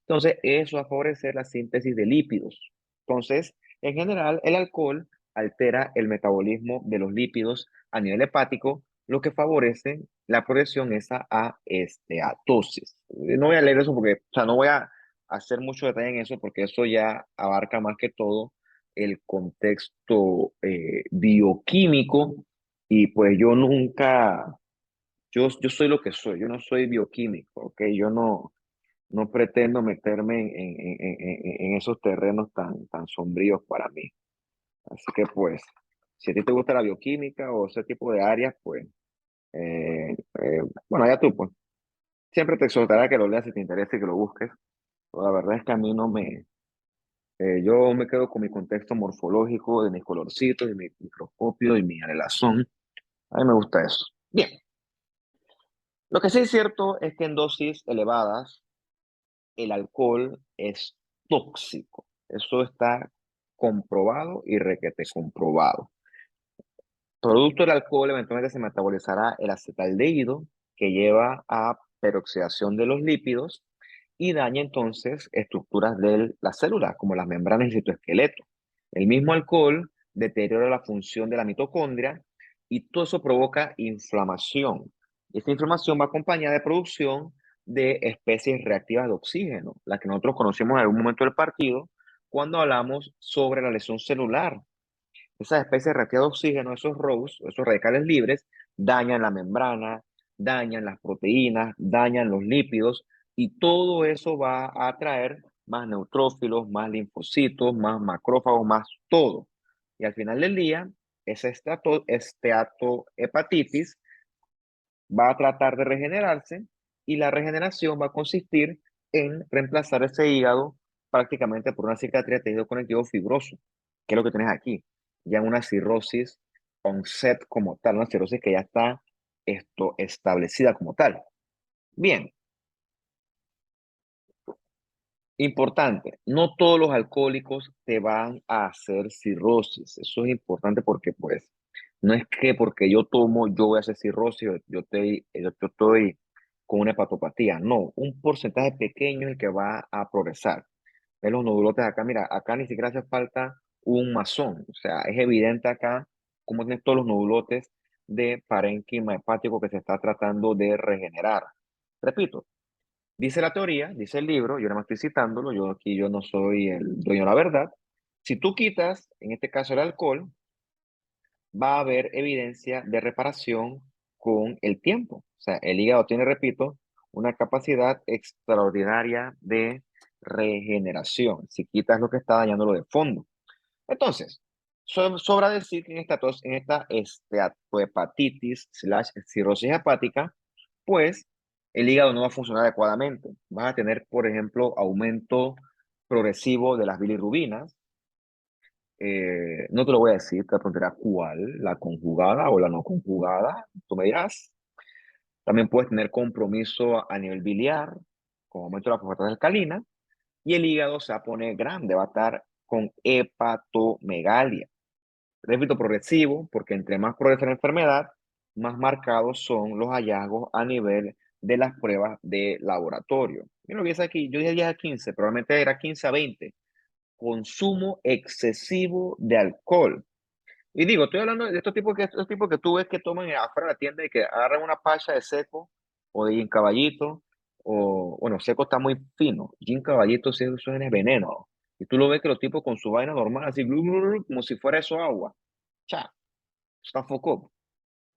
[SPEAKER 1] Entonces, eso va a favorecer la síntesis de lípidos. Entonces, en general, el alcohol altera el metabolismo de los lípidos a nivel hepático, lo que favorece la progresión esa a esteatosis. No voy a leer eso porque, o sea, no voy a hacer mucho detalle en eso porque eso ya abarca más que todo el contexto bioquímico y pues yo nunca, yo soy lo que soy, yo no soy bioquímico, ¿ok? Yo no pretendo meterme en esos terrenos tan sombríos para mí. Así que pues, si a ti te gusta la bioquímica o ese tipo de áreas, pues, bueno, ya tú, pues, siempre te exhortaré a que lo leas si te interesa y que lo busques. Pero la verdad es que a mí no yo me quedo con mi contexto morfológico, de mis colorcitos, de mi microscopio y mi anelazón. A mí me gusta eso. Bien, lo que sí es cierto es que en dosis elevadas, el alcohol es tóxico. Eso está comprobado y requete comprobado. Producto del alcohol, eventualmente se metabolizará el acetaldehído, que lleva a peroxidación de los lípidos y daña entonces estructuras de las células, como las membranas y el citoesqueleto. El mismo alcohol deteriora la función de la mitocondria y todo eso provoca inflamación. Y esta inflamación va acompañada de producción de especies reactivas de oxígeno, las que nosotros conocimos en algún momento del partido cuando hablamos sobre la lesión celular. Esas especies reactivas de oxígeno, esos ROS, esos radicales libres, dañan la membrana, dañan las proteínas, dañan los lípidos y todo eso va a atraer más neutrófilos, más linfocitos, más macrófagos, más todo. Y al final del día, esa esteatohepatitis va a tratar de regenerarse y la regeneración va a consistir en reemplazar ese hígado prácticamente por una cicatriz de tejido conectivo fibroso, que es lo que tienes aquí, ya una cirrosis onset como tal, una cirrosis que ya está establecida como tal. Bien, importante, no todos los alcohólicos te van a hacer cirrosis. Eso es importante porque, pues, no es que porque yo tomo, yo voy a hacer cirrosis, yo estoy con una hepatopatía. No, un porcentaje pequeño es el que va a progresar. Ves los nodulotes acá, mira, acá ni siquiera hace falta un masón. O sea, es evidente acá cómo tienes todos los nodulotes de parénquima hepático que se está tratando de regenerar. Repito, dice la teoría, dice el libro, yo no me estoy citándolo, yo aquí yo no soy el dueño de la verdad. Si tú quitas, en este caso el alcohol, va a haber evidencia de reparación con el tiempo. O sea, el hígado tiene, repito, una capacidad extraordinaria de regeneración, si quitas lo que está dañándolo de fondo. Entonces, sobra decir que en esta esteatohepatitis slash cirrosis hepática, pues el hígado no va a funcionar adecuadamente. Vas a tener, por ejemplo, aumento progresivo de las bilirrubinas. No te lo voy a decir, te preguntarás cuál, la conjugada o la no conjugada, tú me dirás. También puedes tener compromiso a nivel biliar, con aumento de la fosfatasa alcalina, y el hígado se va a poner grande, va a estar con hepatomegalia. Repito, progresivo, porque entre más progresa la enfermedad, más marcados son los hallazgos a nivel de las pruebas de laboratorio. Yo lo vi aquí, yo dije 10 a 15, probablemente era 15 a 20. Consumo excesivo de alcohol. Y digo, estoy hablando de estos tipos que tú ves que toman afuera de la tienda y que agarran una pacha de seco o de gin caballito, o bueno, seco está muy fino. Gin caballito, sí, eso es veneno. Y tú lo ves que los tipos con su vaina normal, así, glu, glu, glu, como si fuera eso agua. Cha, está foco.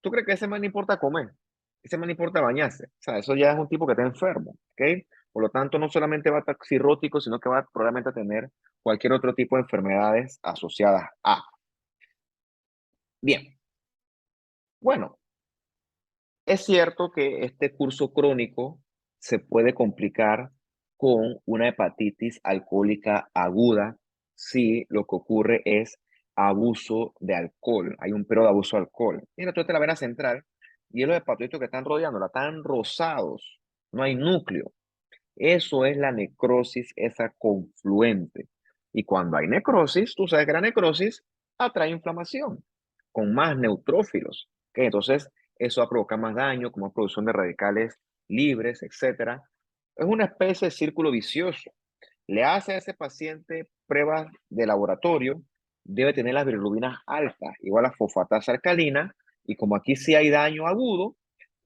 [SPEAKER 1] ¿Tú crees que ese man le importa comer? ese man no importa bañarse. O sea, eso ya es un tipo que está enfermo, ¿ok? Por lo tanto, no solamente va a estar cirrótico, sino que va probablemente a tener cualquier otro tipo de enfermedades asociadas a. Bien, bueno, es cierto que este curso crónico se puede complicar con una hepatitis alcohólica aguda si lo que ocurre es abuso de alcohol. Hay un periodo de abuso de alcohol. Mira, tú esta la vena central y los hepatitos que están rodeándola están rosados, no hay núcleo. Eso es la necrosis, esa confluente. Y cuando hay necrosis, tú sabes que la necrosis atrae inflamación con más neutrófilos. ¿Ok? Entonces, eso va a provocar más daño, como producción de radicales libres, etcétera. Es una especie de círculo vicioso. Le hace a ese paciente pruebas de laboratorio, debe tener las bilirrubinas altas, igual a fosfatasa alcalina, y como aquí sí hay daño agudo,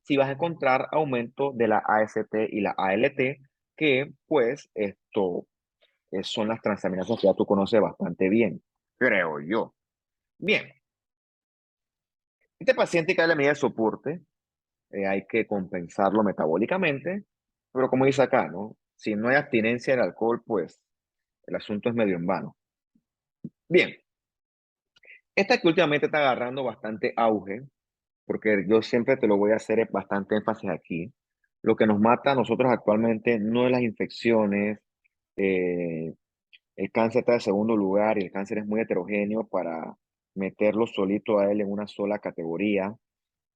[SPEAKER 1] sí vas a encontrar aumento de la AST y la ALT, que pues esto son las transaminasas que ya tú conoces bastante bien, creo yo. Bien, este paciente que hay la medida de soporte, hay que compensarlo metabólicamente, pero como dice acá, ¿no? Si no hay abstinencia del alcohol, pues el asunto es medio en vano. Bien, esta que últimamente está agarrando bastante auge, porque yo siempre te lo voy a hacer bastante énfasis aquí. Lo que nos mata a nosotros actualmente no es las infecciones, eh, el cáncer está de segundo lugar y el cáncer es muy heterogéneo para meterlo solito a él en una sola categoría.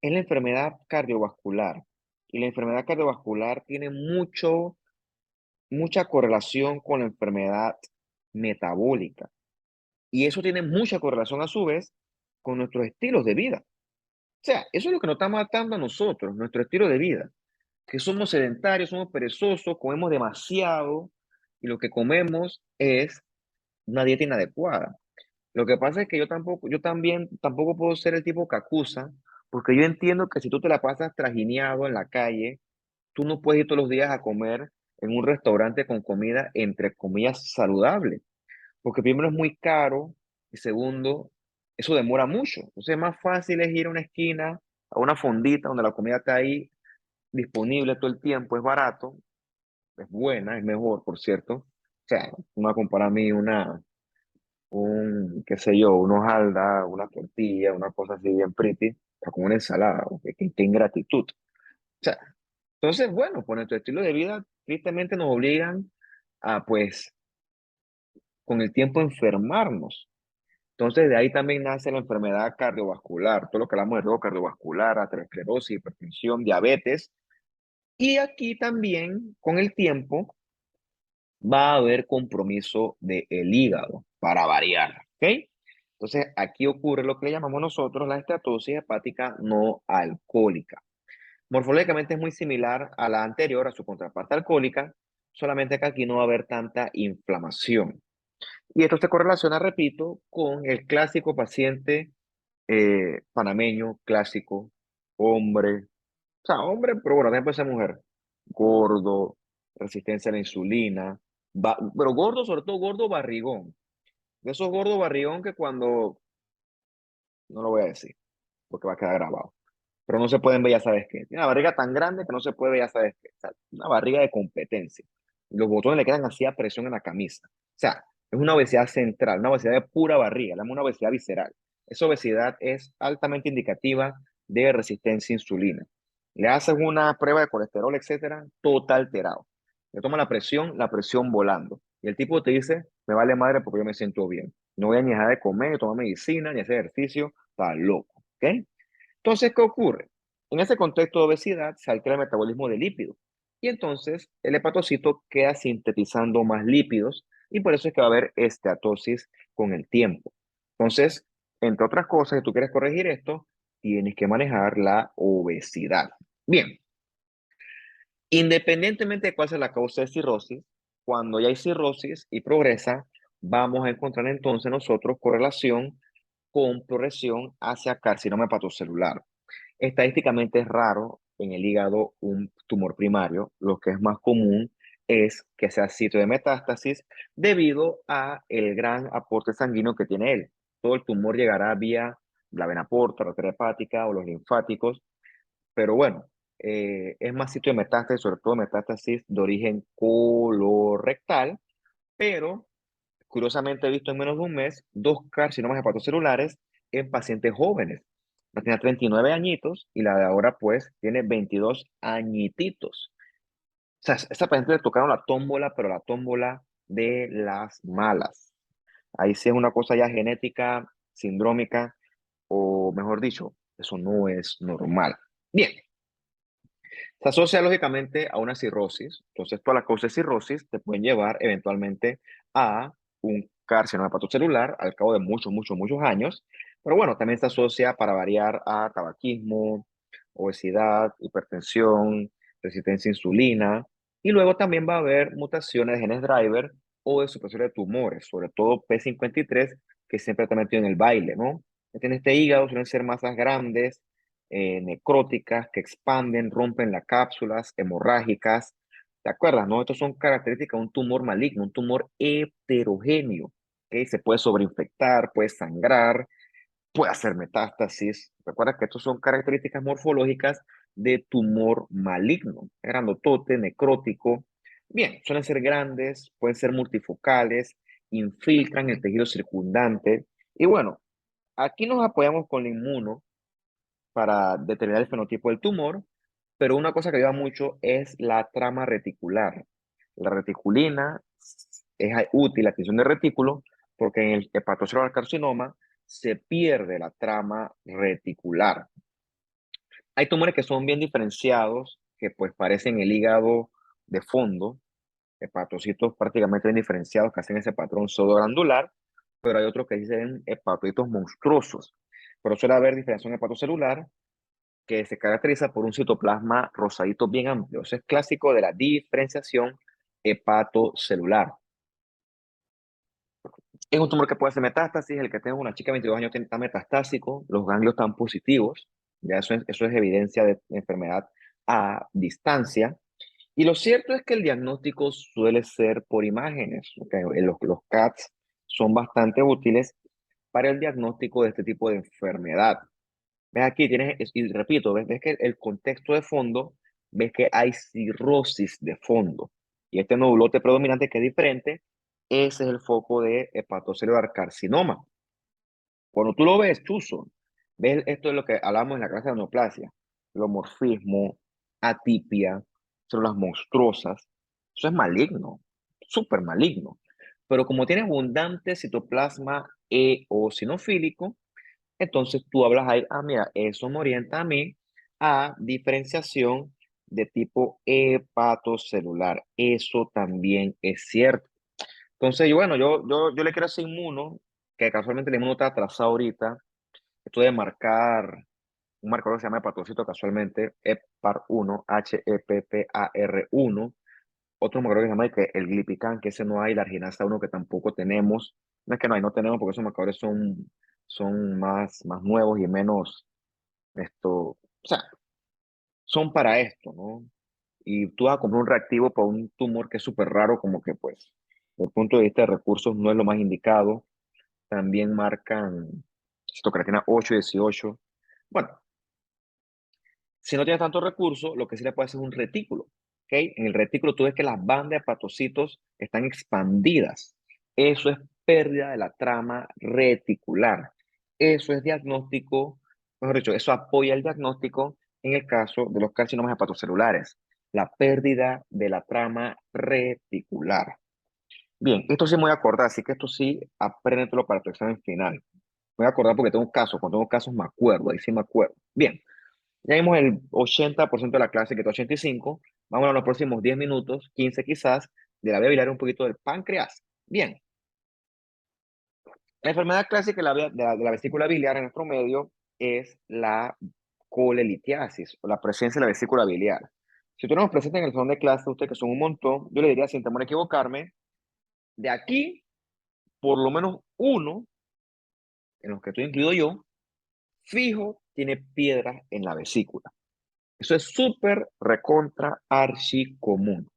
[SPEAKER 1] Es la enfermedad cardiovascular. Y la enfermedad cardiovascular tiene mucha correlación con la enfermedad metabólica. Y eso tiene mucha correlación a su vez con nuestros estilos de vida. O sea, eso es lo que nos está matando a nosotros, nuestro estilo de vida, que somos sedentarios, somos perezosos, comemos demasiado y lo que comemos es una dieta inadecuada. Lo que pasa es que yo también tampoco puedo ser el tipo que acusa, porque yo entiendo que si tú te la pasas trajineado en la calle, tú no puedes ir todos los días a comer en un restaurante con comida entre comillas saludable, porque primero es muy caro y segundo, eso demora mucho. Entonces, más fácil es ir a una esquina, a una fondita donde la comida está ahí disponible todo el tiempo, es barato, es buena, es mejor, por cierto. O sea, tú me vas a comparar a mí qué sé yo, una hojalda, una tortilla, una cosa así bien pretty, con una ensalada, qué ingratitud. O sea, entonces, bueno, por nuestro estilo de vida, tristemente nos obligan a, pues, con el tiempo enfermarnos. Entonces, de ahí también nace la enfermedad cardiovascular, todo lo que hablamos de riesgo cardiovascular, aterosclerosis, hipertensión, diabetes. Y aquí también, con el tiempo, va a haber compromiso del hígado, para variar, ¿ok? Entonces, aquí ocurre lo que le llamamos nosotros la esteatosis hepática no alcohólica. Morfológicamente es muy similar a la anterior, a su contraparte alcohólica, solamente que aquí no va a haber tanta inflamación. Y esto se correlaciona, repito, con el clásico paciente panameño, clásico, hombre, o sea, hombre, pero bueno, también puede ser mujer, gordo, resistencia a la insulina, pero gordo, sobre todo gordo barrigón, de esos gordos barrigón que cuando, no lo voy a decir, porque va a quedar grabado, pero no se pueden ver, ya sabes qué, tiene una barriga tan grande que no se puede ver, ya sabes qué, o sea, una barriga de competencia, los botones le quedan así a presión en la camisa, o sea, es una obesidad central, una obesidad de pura barriga, le una obesidad visceral. Esa obesidad es altamente indicativa de resistencia a insulina. Le haces una prueba de colesterol, etcétera, todo está alterado. Le toma la presión volando. Y el tipo te dice, me vale madre porque yo me siento bien. No voy a ni dejar de comer, ni tomar medicina, ni hacer ejercicio, está loco. ¿Ok? Entonces, ¿qué ocurre? En ese contexto de obesidad se altera el metabolismo de lípidos. Y entonces el hepatocito queda sintetizando más lípidos y por eso es que va a haber esteatosis con el tiempo. Entonces, entre otras cosas, si tú quieres corregir esto, tienes que manejar la obesidad. Bien, independientemente de cuál sea la causa de cirrosis, cuando ya hay cirrosis y progresa, vamos a encontrar entonces nosotros correlación con progresión hacia carcinoma hepatocelular. Estadísticamente es raro en el hígado un tumor primario. Lo que es más común es que sea sitio de metástasis debido a el gran aporte sanguíneo que tiene él. Todo el tumor llegará vía la vena porta, la arteria hepática o los linfáticos, pero bueno, es más sitio de metástasis, sobre todo metástasis de origen colorectal, pero curiosamente he visto en menos de un mes dos carcinomas hepatocelulares en pacientes jóvenes. La tenía 39 añitos y la de ahora pues tiene 22 añititos. O sea, esa paciente le tocaron la tómbola, pero la tómbola de las malas. Ahí sí es una cosa ya genética, sindrómica, o mejor dicho, eso no es normal. Bien, se asocia lógicamente a una cirrosis. Entonces, todas las causas de cirrosis te pueden llevar eventualmente a un carcinoma hepatocelular al cabo de muchos años. Pero bueno, también se asocia para variar a tabaquismo, obesidad, hipertensión, resistencia a insulina. Y luego también va a haber mutaciones de genes driver o de supresores de tumores, sobre todo P53, que siempre está metido en el baile, ¿no? En este hígado suelen ser masas grandes, necróticas que expanden, rompen las cápsulas hemorrágicas. ¿Te acuerdas, no? Estas son características de un tumor maligno, un tumor heterogéneo, que se puede sobreinfectar, puede sangrar, puede hacer metástasis. Recuerda que estas son características morfológicas de tumor maligno, grandotote, necrótico. Bien, suelen ser grandes, pueden ser multifocales, infiltran el tejido circundante. Y bueno, aquí nos apoyamos con la inmuno para determinar el fenotipo del tumor, pero una cosa que ayuda mucho es la trama reticular. La reticulina es útil, la tinción de retículo, porque en el hepatocelular carcinoma se pierde la trama reticular. Hay tumores que son bien diferenciados, que pues parecen el hígado de fondo, hepatocitos prácticamente bien diferenciados que hacen ese patrón pseudoglandular, pero hay otros que dicen hepatocitos monstruosos. Pero suele haber diferenciación hepatocelular que se caracteriza por un citoplasma rosadito bien amplio. Eso es clásico de la diferenciación hepatocelular. Es un tumor que puede hacer metástasis. El que tenga una chica de 22 años está metastásico, los ganglios están positivos. Ya eso es evidencia de enfermedad a distancia. Y lo cierto es que el diagnóstico suele ser por imágenes. ¿Okay? Los CATs son bastante útiles para el diagnóstico de este tipo de enfermedad. Ves aquí, y repito, ves que el contexto de fondo, ves que hay cirrosis de fondo. Y este nodulote predominante que es diferente, ese es el foco de hepatocelular carcinoma. Cuando tú lo ves, chuzo, ves esto es lo que hablamos en la clase de neoplasia, morfismo, atipia, células monstruosas. Eso es maligno, súper maligno. Pero como tiene abundante citoplasma eosinofílico, entonces tú hablas ahí, ah, mira, eso me orienta a mí a diferenciación de tipo hepatocelular. Eso también es cierto. Entonces, bueno, yo le quiero hacer inmuno, que casualmente el inmuno está atrasado ahorita. Estoy de marcar un marcador que se llama hepatocito casualmente, HEPAR1, HEPPAR1. Otro marcador que se llama que el glipican, que ese no hay, la arginasa 1 que tampoco tenemos. No es que no hay, no tenemos porque esos marcadores son más nuevos y menos, o sea, son para esto, ¿no? Y tú vas a comprar un reactivo para un tumor que es súper raro, como que pues, desde el punto de vista de recursos no es lo más indicado. También marcan citocreatina 8 y 18. Bueno, si no tienes tantos recursos, lo que sí le puedes hacer es un retículo. ¿Ok? En el retículo tú ves que las bandas de hepatocitos están expandidas. Eso es pérdida de la trama reticular. Eso es diagnóstico, mejor dicho, eso apoya el diagnóstico en el caso de los carcinomas hepatocelulares. La pérdida de la trama reticular. Bien, esto sí me voy a acordar, así que esto sí, apréndetelo para tu examen final. Me voy a acordar porque tengo casos, cuando tengo casos me acuerdo, ahí sí me acuerdo. Bien. Ya vimos el 80% de la clase, que está 85. Vamos a los próximos 10 minutos, 15 quizás, de la vía biliar, un poquito del páncreas. Bien, la enfermedad clásica de la vesícula biliar en nuestro medio es la colelitiasis o la presencia de la vesícula biliar. Si tú no nos presentas en el salón de clase, ustedes que son un montón, yo le diría, sin temor a equivocarme, de aquí, por lo menos uno, en los que estoy incluido yo, fijo, tiene piedras en la vesícula. Eso es súper recontra archi común.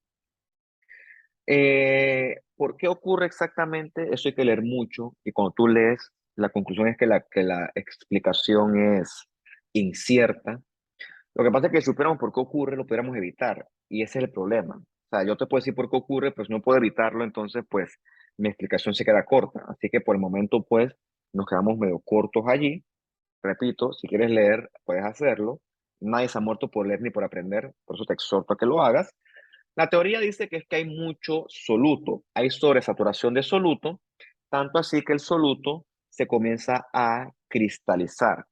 [SPEAKER 1] ¿Por qué ocurre exactamente? Eso hay que leer mucho y cuando tú lees, la conclusión es que la explicación es incierta. Lo que pasa es que si supiéramos por qué ocurre, lo pudiéramos evitar. Y ese es el problema. O sea, yo te puedo decir por qué ocurre, pues no puedo evitarlo, entonces pues mi explicación se queda corta. Así que por el momento pues nos quedamos medio cortos allí. Repito, si quieres leer, puedes hacerlo. Nadie se ha muerto por leer ni por aprender, por eso te exhorto a que lo hagas. La teoría dice que es que hay mucho soluto, hay sobresaturación de soluto, tanto así que el soluto se comienza a cristalizar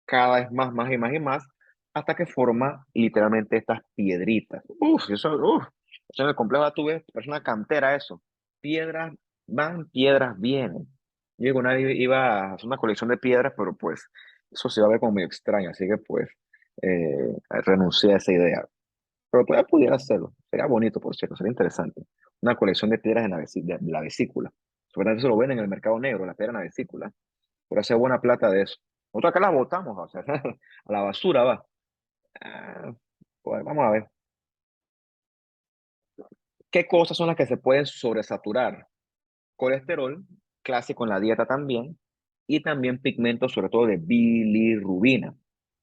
[SPEAKER 1] cada vez más y más y más, hasta que forma literalmente estas piedritas. Eso en el complejo tú ves, es una cantera eso. Piedras van, piedras vienen. Yo digo, nadie iba a hacer una colección de piedras, pero pues eso se va a ver como medio extraño, así que pues renuncié a esa idea. Pero todavía pudiera hacerlo, sería bonito, por cierto, sería interesante. Una colección de piedras en de la vesícula. Sobre todo eso lo ven en el mercado negro, la piedra en la vesícula. Por hacer buena plata de eso. Nosotros acá la botamos, o sea, a la basura va. Ah, pues vamos a ver. ¿Qué cosas son las que se pueden sobresaturar? Colesterol, clásico en la dieta también, y también pigmentos, sobre todo de bilirrubina.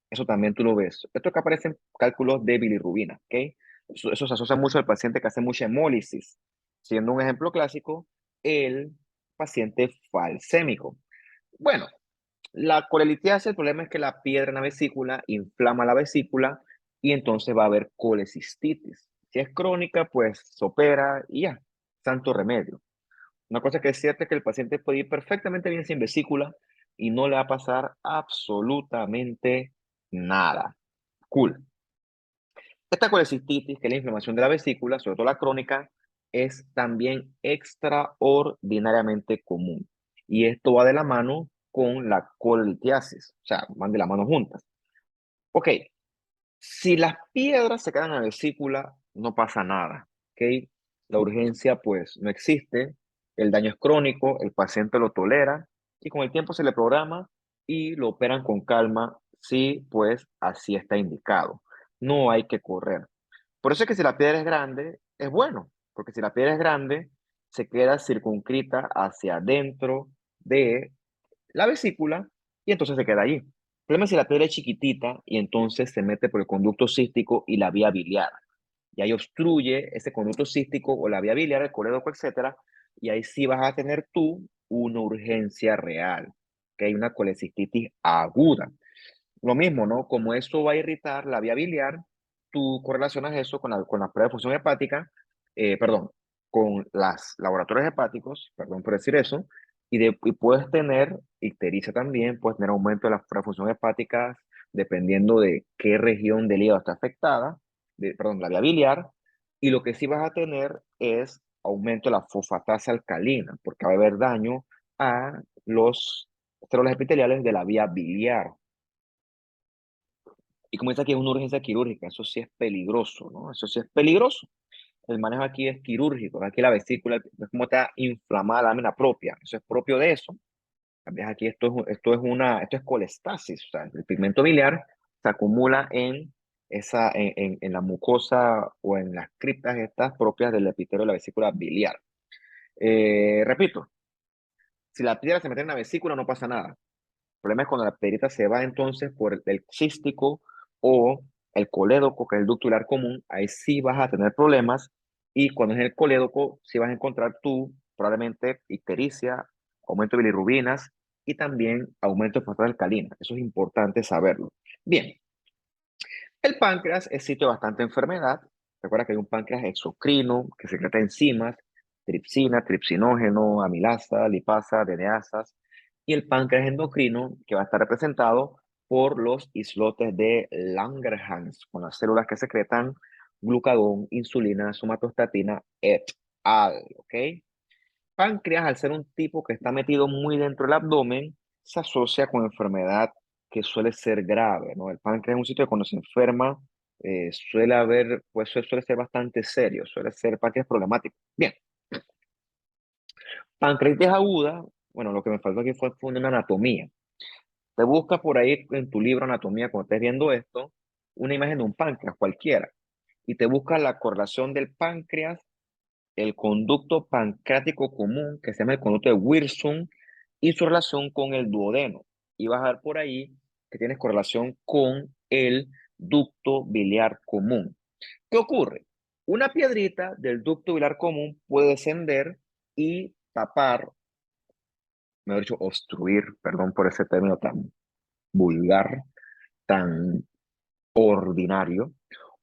[SPEAKER 1] Eso también tú lo ves. Esto que aparecen cálculos de bilirrubina, ¿ok? Eso se asocia mucho al paciente que hace mucha hemólisis. Siendo un ejemplo clásico, el paciente falsémico. Bueno, la colelitiasis, el problema es que la piedra en la vesícula inflama la vesícula y entonces va a haber colecistitis. Si es crónica, pues se opera y ya, santo remedio. Una cosa que es cierta es que el paciente puede ir perfectamente bien sin vesícula y no le va a pasar absolutamente nada. Cool. Esta colecistitis, que es la inflamación de la vesícula, sobre todo la crónica, es también extraordinariamente común. Y esto va de la mano con la colelitiasis, o sea, van de la mano juntas. Ok, si las piedras se quedan en la vesícula, no pasa nada. Ok, la urgencia pues no existe, el daño es crónico, el paciente lo tolera y con el tiempo se le programa y lo operan con calma si pues así está indicado. No hay que correr. Por eso es que si la piedra es grande, es bueno, porque si la piedra es grande, se queda circunscrita hacia adentro de la vesícula y entonces se queda allí. El problema es si la piedra es chiquitita y entonces se mete por el conducto cístico y la vía biliar. Y ahí obstruye ese conducto cístico o la vía biliar, el colédoco, etcétera, y ahí sí vas a tener tú una urgencia real, que hay una colecistitis aguda. Lo mismo, ¿no? Como eso va a irritar la vía biliar, tú correlacionas eso con la prueba de función hepática, perdón, con los laboratorios hepáticos, perdón por decir eso, y puedes tener ictericia también, puedes tener aumento de las pruebas de función hepáticas, dependiendo de qué región del hígado está afectada, perdón, la vía biliar, y lo que sí vas a tener es aumento de la fosfatasa alcalina, porque va a haber daño a los células epiteliales de la vía biliar. Y como dice aquí, es una urgencia quirúrgica, eso sí es peligroso, ¿no? Eso sí es peligroso. El manejo aquí es quirúrgico, aquí la vesícula es como está inflamada la lámina propia, eso es propio de eso. Ves aquí esto es colestasis, o sea, el pigmento biliar se acumula en la mucosa o en las criptas estas propias del epitelio de la vesícula biliar. Repito, si la piedra se mete en la vesícula no pasa nada. El problema es cuando la piedrita se va entonces por el cístico o el colédoco, que es el ducto biliar común, ahí sí vas a tener problemas. Y cuando es el colédoco, sí vas a encontrar tú probablemente ictericia, aumento de bilirrubinas y también aumento de fosfato alcalina. Eso es importante saberlo. Bien, el páncreas es sitio de bastante enfermedad. Recuerda que hay un páncreas exocrino que secreta enzimas, tripsina, tripsinógeno, amilasa, lipasa, DNAsas, y el páncreas endocrino que va a estar representado por los islotes de Langerhans, con las células que secretan glucagón, insulina, somatostatina, et al. ¿Ok? Páncreas, al ser un tipo que está metido muy dentro del abdomen, se asocia con enfermedad que suele ser grave, ¿no? El páncreas es un sitio que cuando se enferma suele haber, pues suele ser bastante serio, suele ser páncreas problemático. Bien, pancreatitis aguda, bueno, lo que me faltó aquí fue una anatomía. Te buscas por ahí en tu libro Anatomía, cuando estés viendo esto, una imagen de un páncreas cualquiera, y te buscas la correlación del páncreas, el conducto pancreático común, que se llama el conducto de Wirsung, y su relación con el duodeno. Y vas a ver por ahí que tienes correlación con el ducto biliar común. ¿Qué ocurre? Una piedrita del ducto biliar común puede descender y tapar, mejor dicho, obstruir, perdón por ese término tan vulgar, tan ordinario,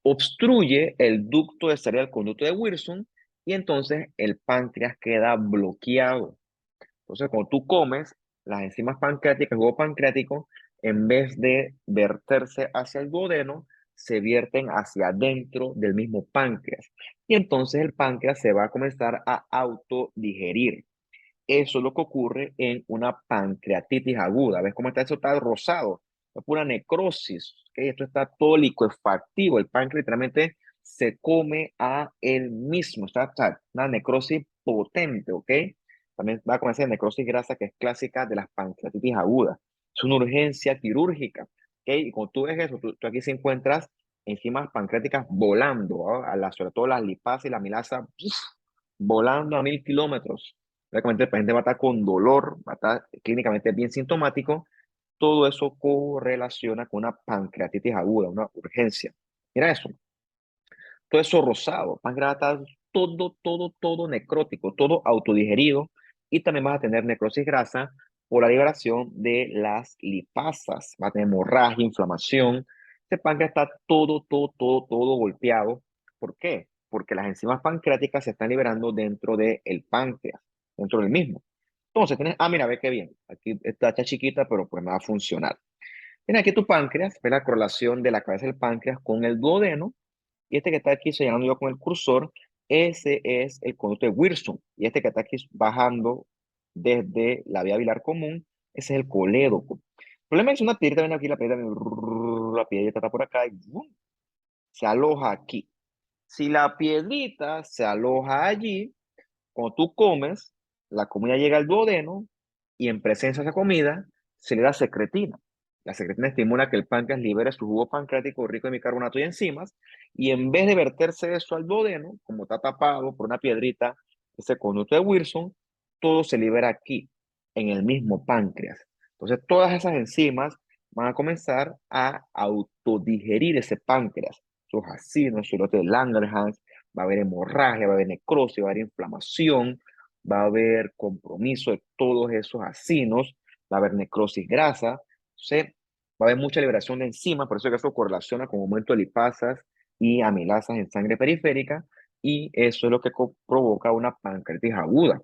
[SPEAKER 1] obstruye el ducto de salida del conducto de Wilson y entonces el páncreas queda bloqueado. Entonces, cuando tú comes, las enzimas pancreáticas, el jugo pancreático, en vez de verterse hacia el duodeno, se vierten hacia adentro del mismo páncreas. Y entonces el páncreas se va a comenzar a autodigerir. Eso es lo que ocurre en una pancreatitis aguda. ¿Ves cómo está eso? Está rosado. Es pura necrosis. ¿Ok? Esto está todo licuefactivo. El páncreas literalmente se come a él mismo. Está una necrosis potente. ¿Ok? También va con esa necrosis grasa que es clásica de las pancreatitis agudas. Es una urgencia quirúrgica. ¿Ok? Y cuando tú ves eso, tú aquí se encuentras enzimas pancreáticas volando, ¿no? Sobre todo las lipasas y la milasa, ¡puf! Volando a 1000 kilómetros. Prácticamente el paciente va a estar con dolor, va a estar clínicamente bien sintomático. Todo eso correlaciona con una pancreatitis aguda, una urgencia. Mira eso, todo eso rosado, páncreas está todo necrótico, todo autodigerido y también vas a tener necrosis grasa por la liberación de las lipasas. Va a tener hemorragia, inflamación. Este páncreas está todo golpeado. ¿Por qué? Porque las enzimas pancreáticas se están liberando dentro del páncreas, dentro del mismo. Entonces, tienes, mira, ve qué bien. Aquí está chiquita, pero pues me va a funcionar. Tienes aquí tu páncreas, ve la correlación de la cabeza del páncreas con el duodeno y este que está aquí señalando yo con el cursor, ese es el conducto de Wilson. Y este que está aquí bajando desde la vía biliar común, ese es el colédoco. El problema es una piedrita, ven aquí, la piedrita está por acá y ¡bum! Se aloja aquí. Si la piedrita se aloja allí, cuando tú comes, la comida llega al duodeno y en presencia de esa comida se le da secretina. La secretina estimula que el páncreas libere su jugo pancreático rico en bicarbonato y enzimas, y en vez de verterse eso al duodeno, como está tapado por una piedrita, ese conducto de Wilson, todo se libera aquí, en el mismo páncreas. Entonces, todas esas enzimas van a comenzar a autodigerir ese páncreas, sus acidos, sus lotes de Langerhans, va a haber hemorragia, va a haber necrosis, va a haber inflamación, va a haber compromiso de todos esos acinos, va a haber necrosis grasa, entonces va a haber mucha liberación de enzimas, por eso que eso correlaciona con aumento de lipasas y amilasas en sangre periférica, y eso es lo que provoca una pancreatitis aguda.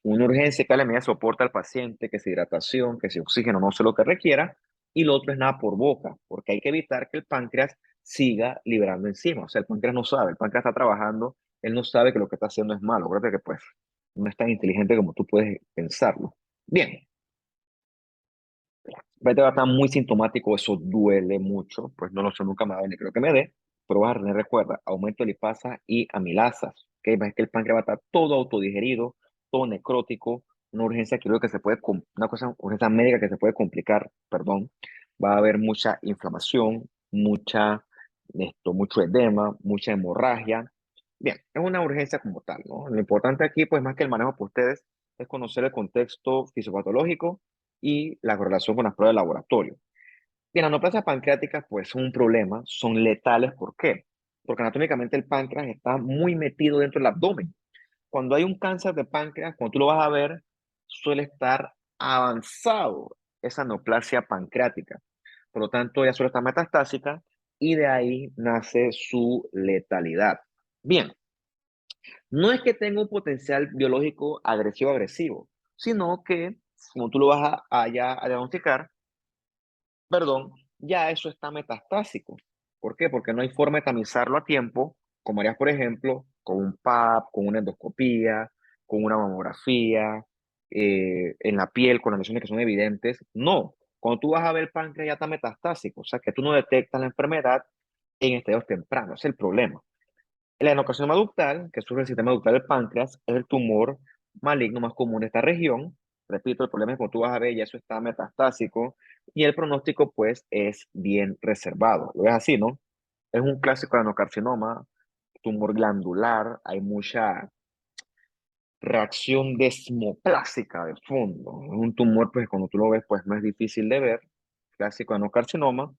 [SPEAKER 1] Una urgencia que la medida soporta al paciente, que si hidratación, que si oxígeno, no sé lo que requiera, y lo otro es nada por boca, porque hay que evitar que el páncreas siga liberando enzimas. O sea, el páncreas no sabe, el páncreas está trabajando, él no sabe que lo que está haciendo es malo. Acuérdate que pues no es tan inteligente como tú puedes pensarlo. Bien, este va a estar muy sintomático, eso duele mucho, pues no lo sé, nunca me va a venir, creo que me dé, pero vas a tener, recuerda, aumento de lipasa y amilasas, ¿ok? Ves que el páncreas va a estar todo autodigerido, todo necrótico, una urgencia quirúrgica que se puede, una cosa, urgencia médica que se puede complicar, perdón, va a haber mucha inflamación, mucho edema, mucha hemorragia. Bien, es una urgencia como tal, ¿no? Lo importante aquí, pues más que el manejo por ustedes, es conocer el contexto fisiopatológico y la correlación con las pruebas de laboratorio. Bien, las neoplasias pancreáticas pues son un problema, son letales. ¿Por qué? Porque anatómicamente el páncreas está muy metido dentro del abdomen. Cuando hay un cáncer de páncreas, cuando tú lo vas a ver, suele estar avanzado esa neoplasia pancreática. Por lo tanto, ya suele estar metastásica y de ahí nace su letalidad. Bien, no es que tenga un potencial biológico agresivo, sino que, como tú lo vas ya a diagnosticar, perdón, ya eso está metastásico. ¿Por qué? Porque no hay forma de tamizarlo a tiempo, como harías, por ejemplo, con un PAP, con una endoscopía, con una mamografía, en la piel, con las lesiones que son evidentes. No, cuando tú vas a ver el páncreas ya está metastásico, o sea que tú no detectas la enfermedad en estadios tempranos, ese es el problema. El adenocarcinoma ductal, que surge del sistema ductal del páncreas, es el tumor maligno más común de esta región. Repito, el problema es que cuando tú vas a ver, ya eso está metastásico y el pronóstico, pues, es bien reservado. Lo ves así, ¿no? Es un clásico adenocarcinoma, tumor glandular, hay mucha reacción desmoplásica de fondo. Es un tumor, pues, cuando tú lo ves, pues, no es difícil de ver. Clásico adenocarcinoma.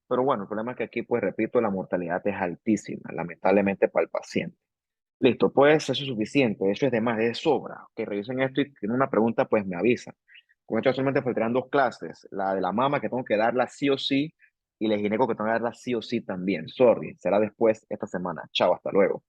[SPEAKER 1] Pero bueno, el problema es que aquí, pues repito, la mortalidad es altísima, lamentablemente para el paciente. Listo, pues eso es suficiente, eso es de más, es de sobra. Que revisen esto y si tienen una pregunta, pues me avisan. Con esto solamente faltarán dos clases, la de la mama que tengo que darla sí o sí y la de gineco que tengo que darla sí o sí también. Sorry, será después esta semana. Chao, hasta luego.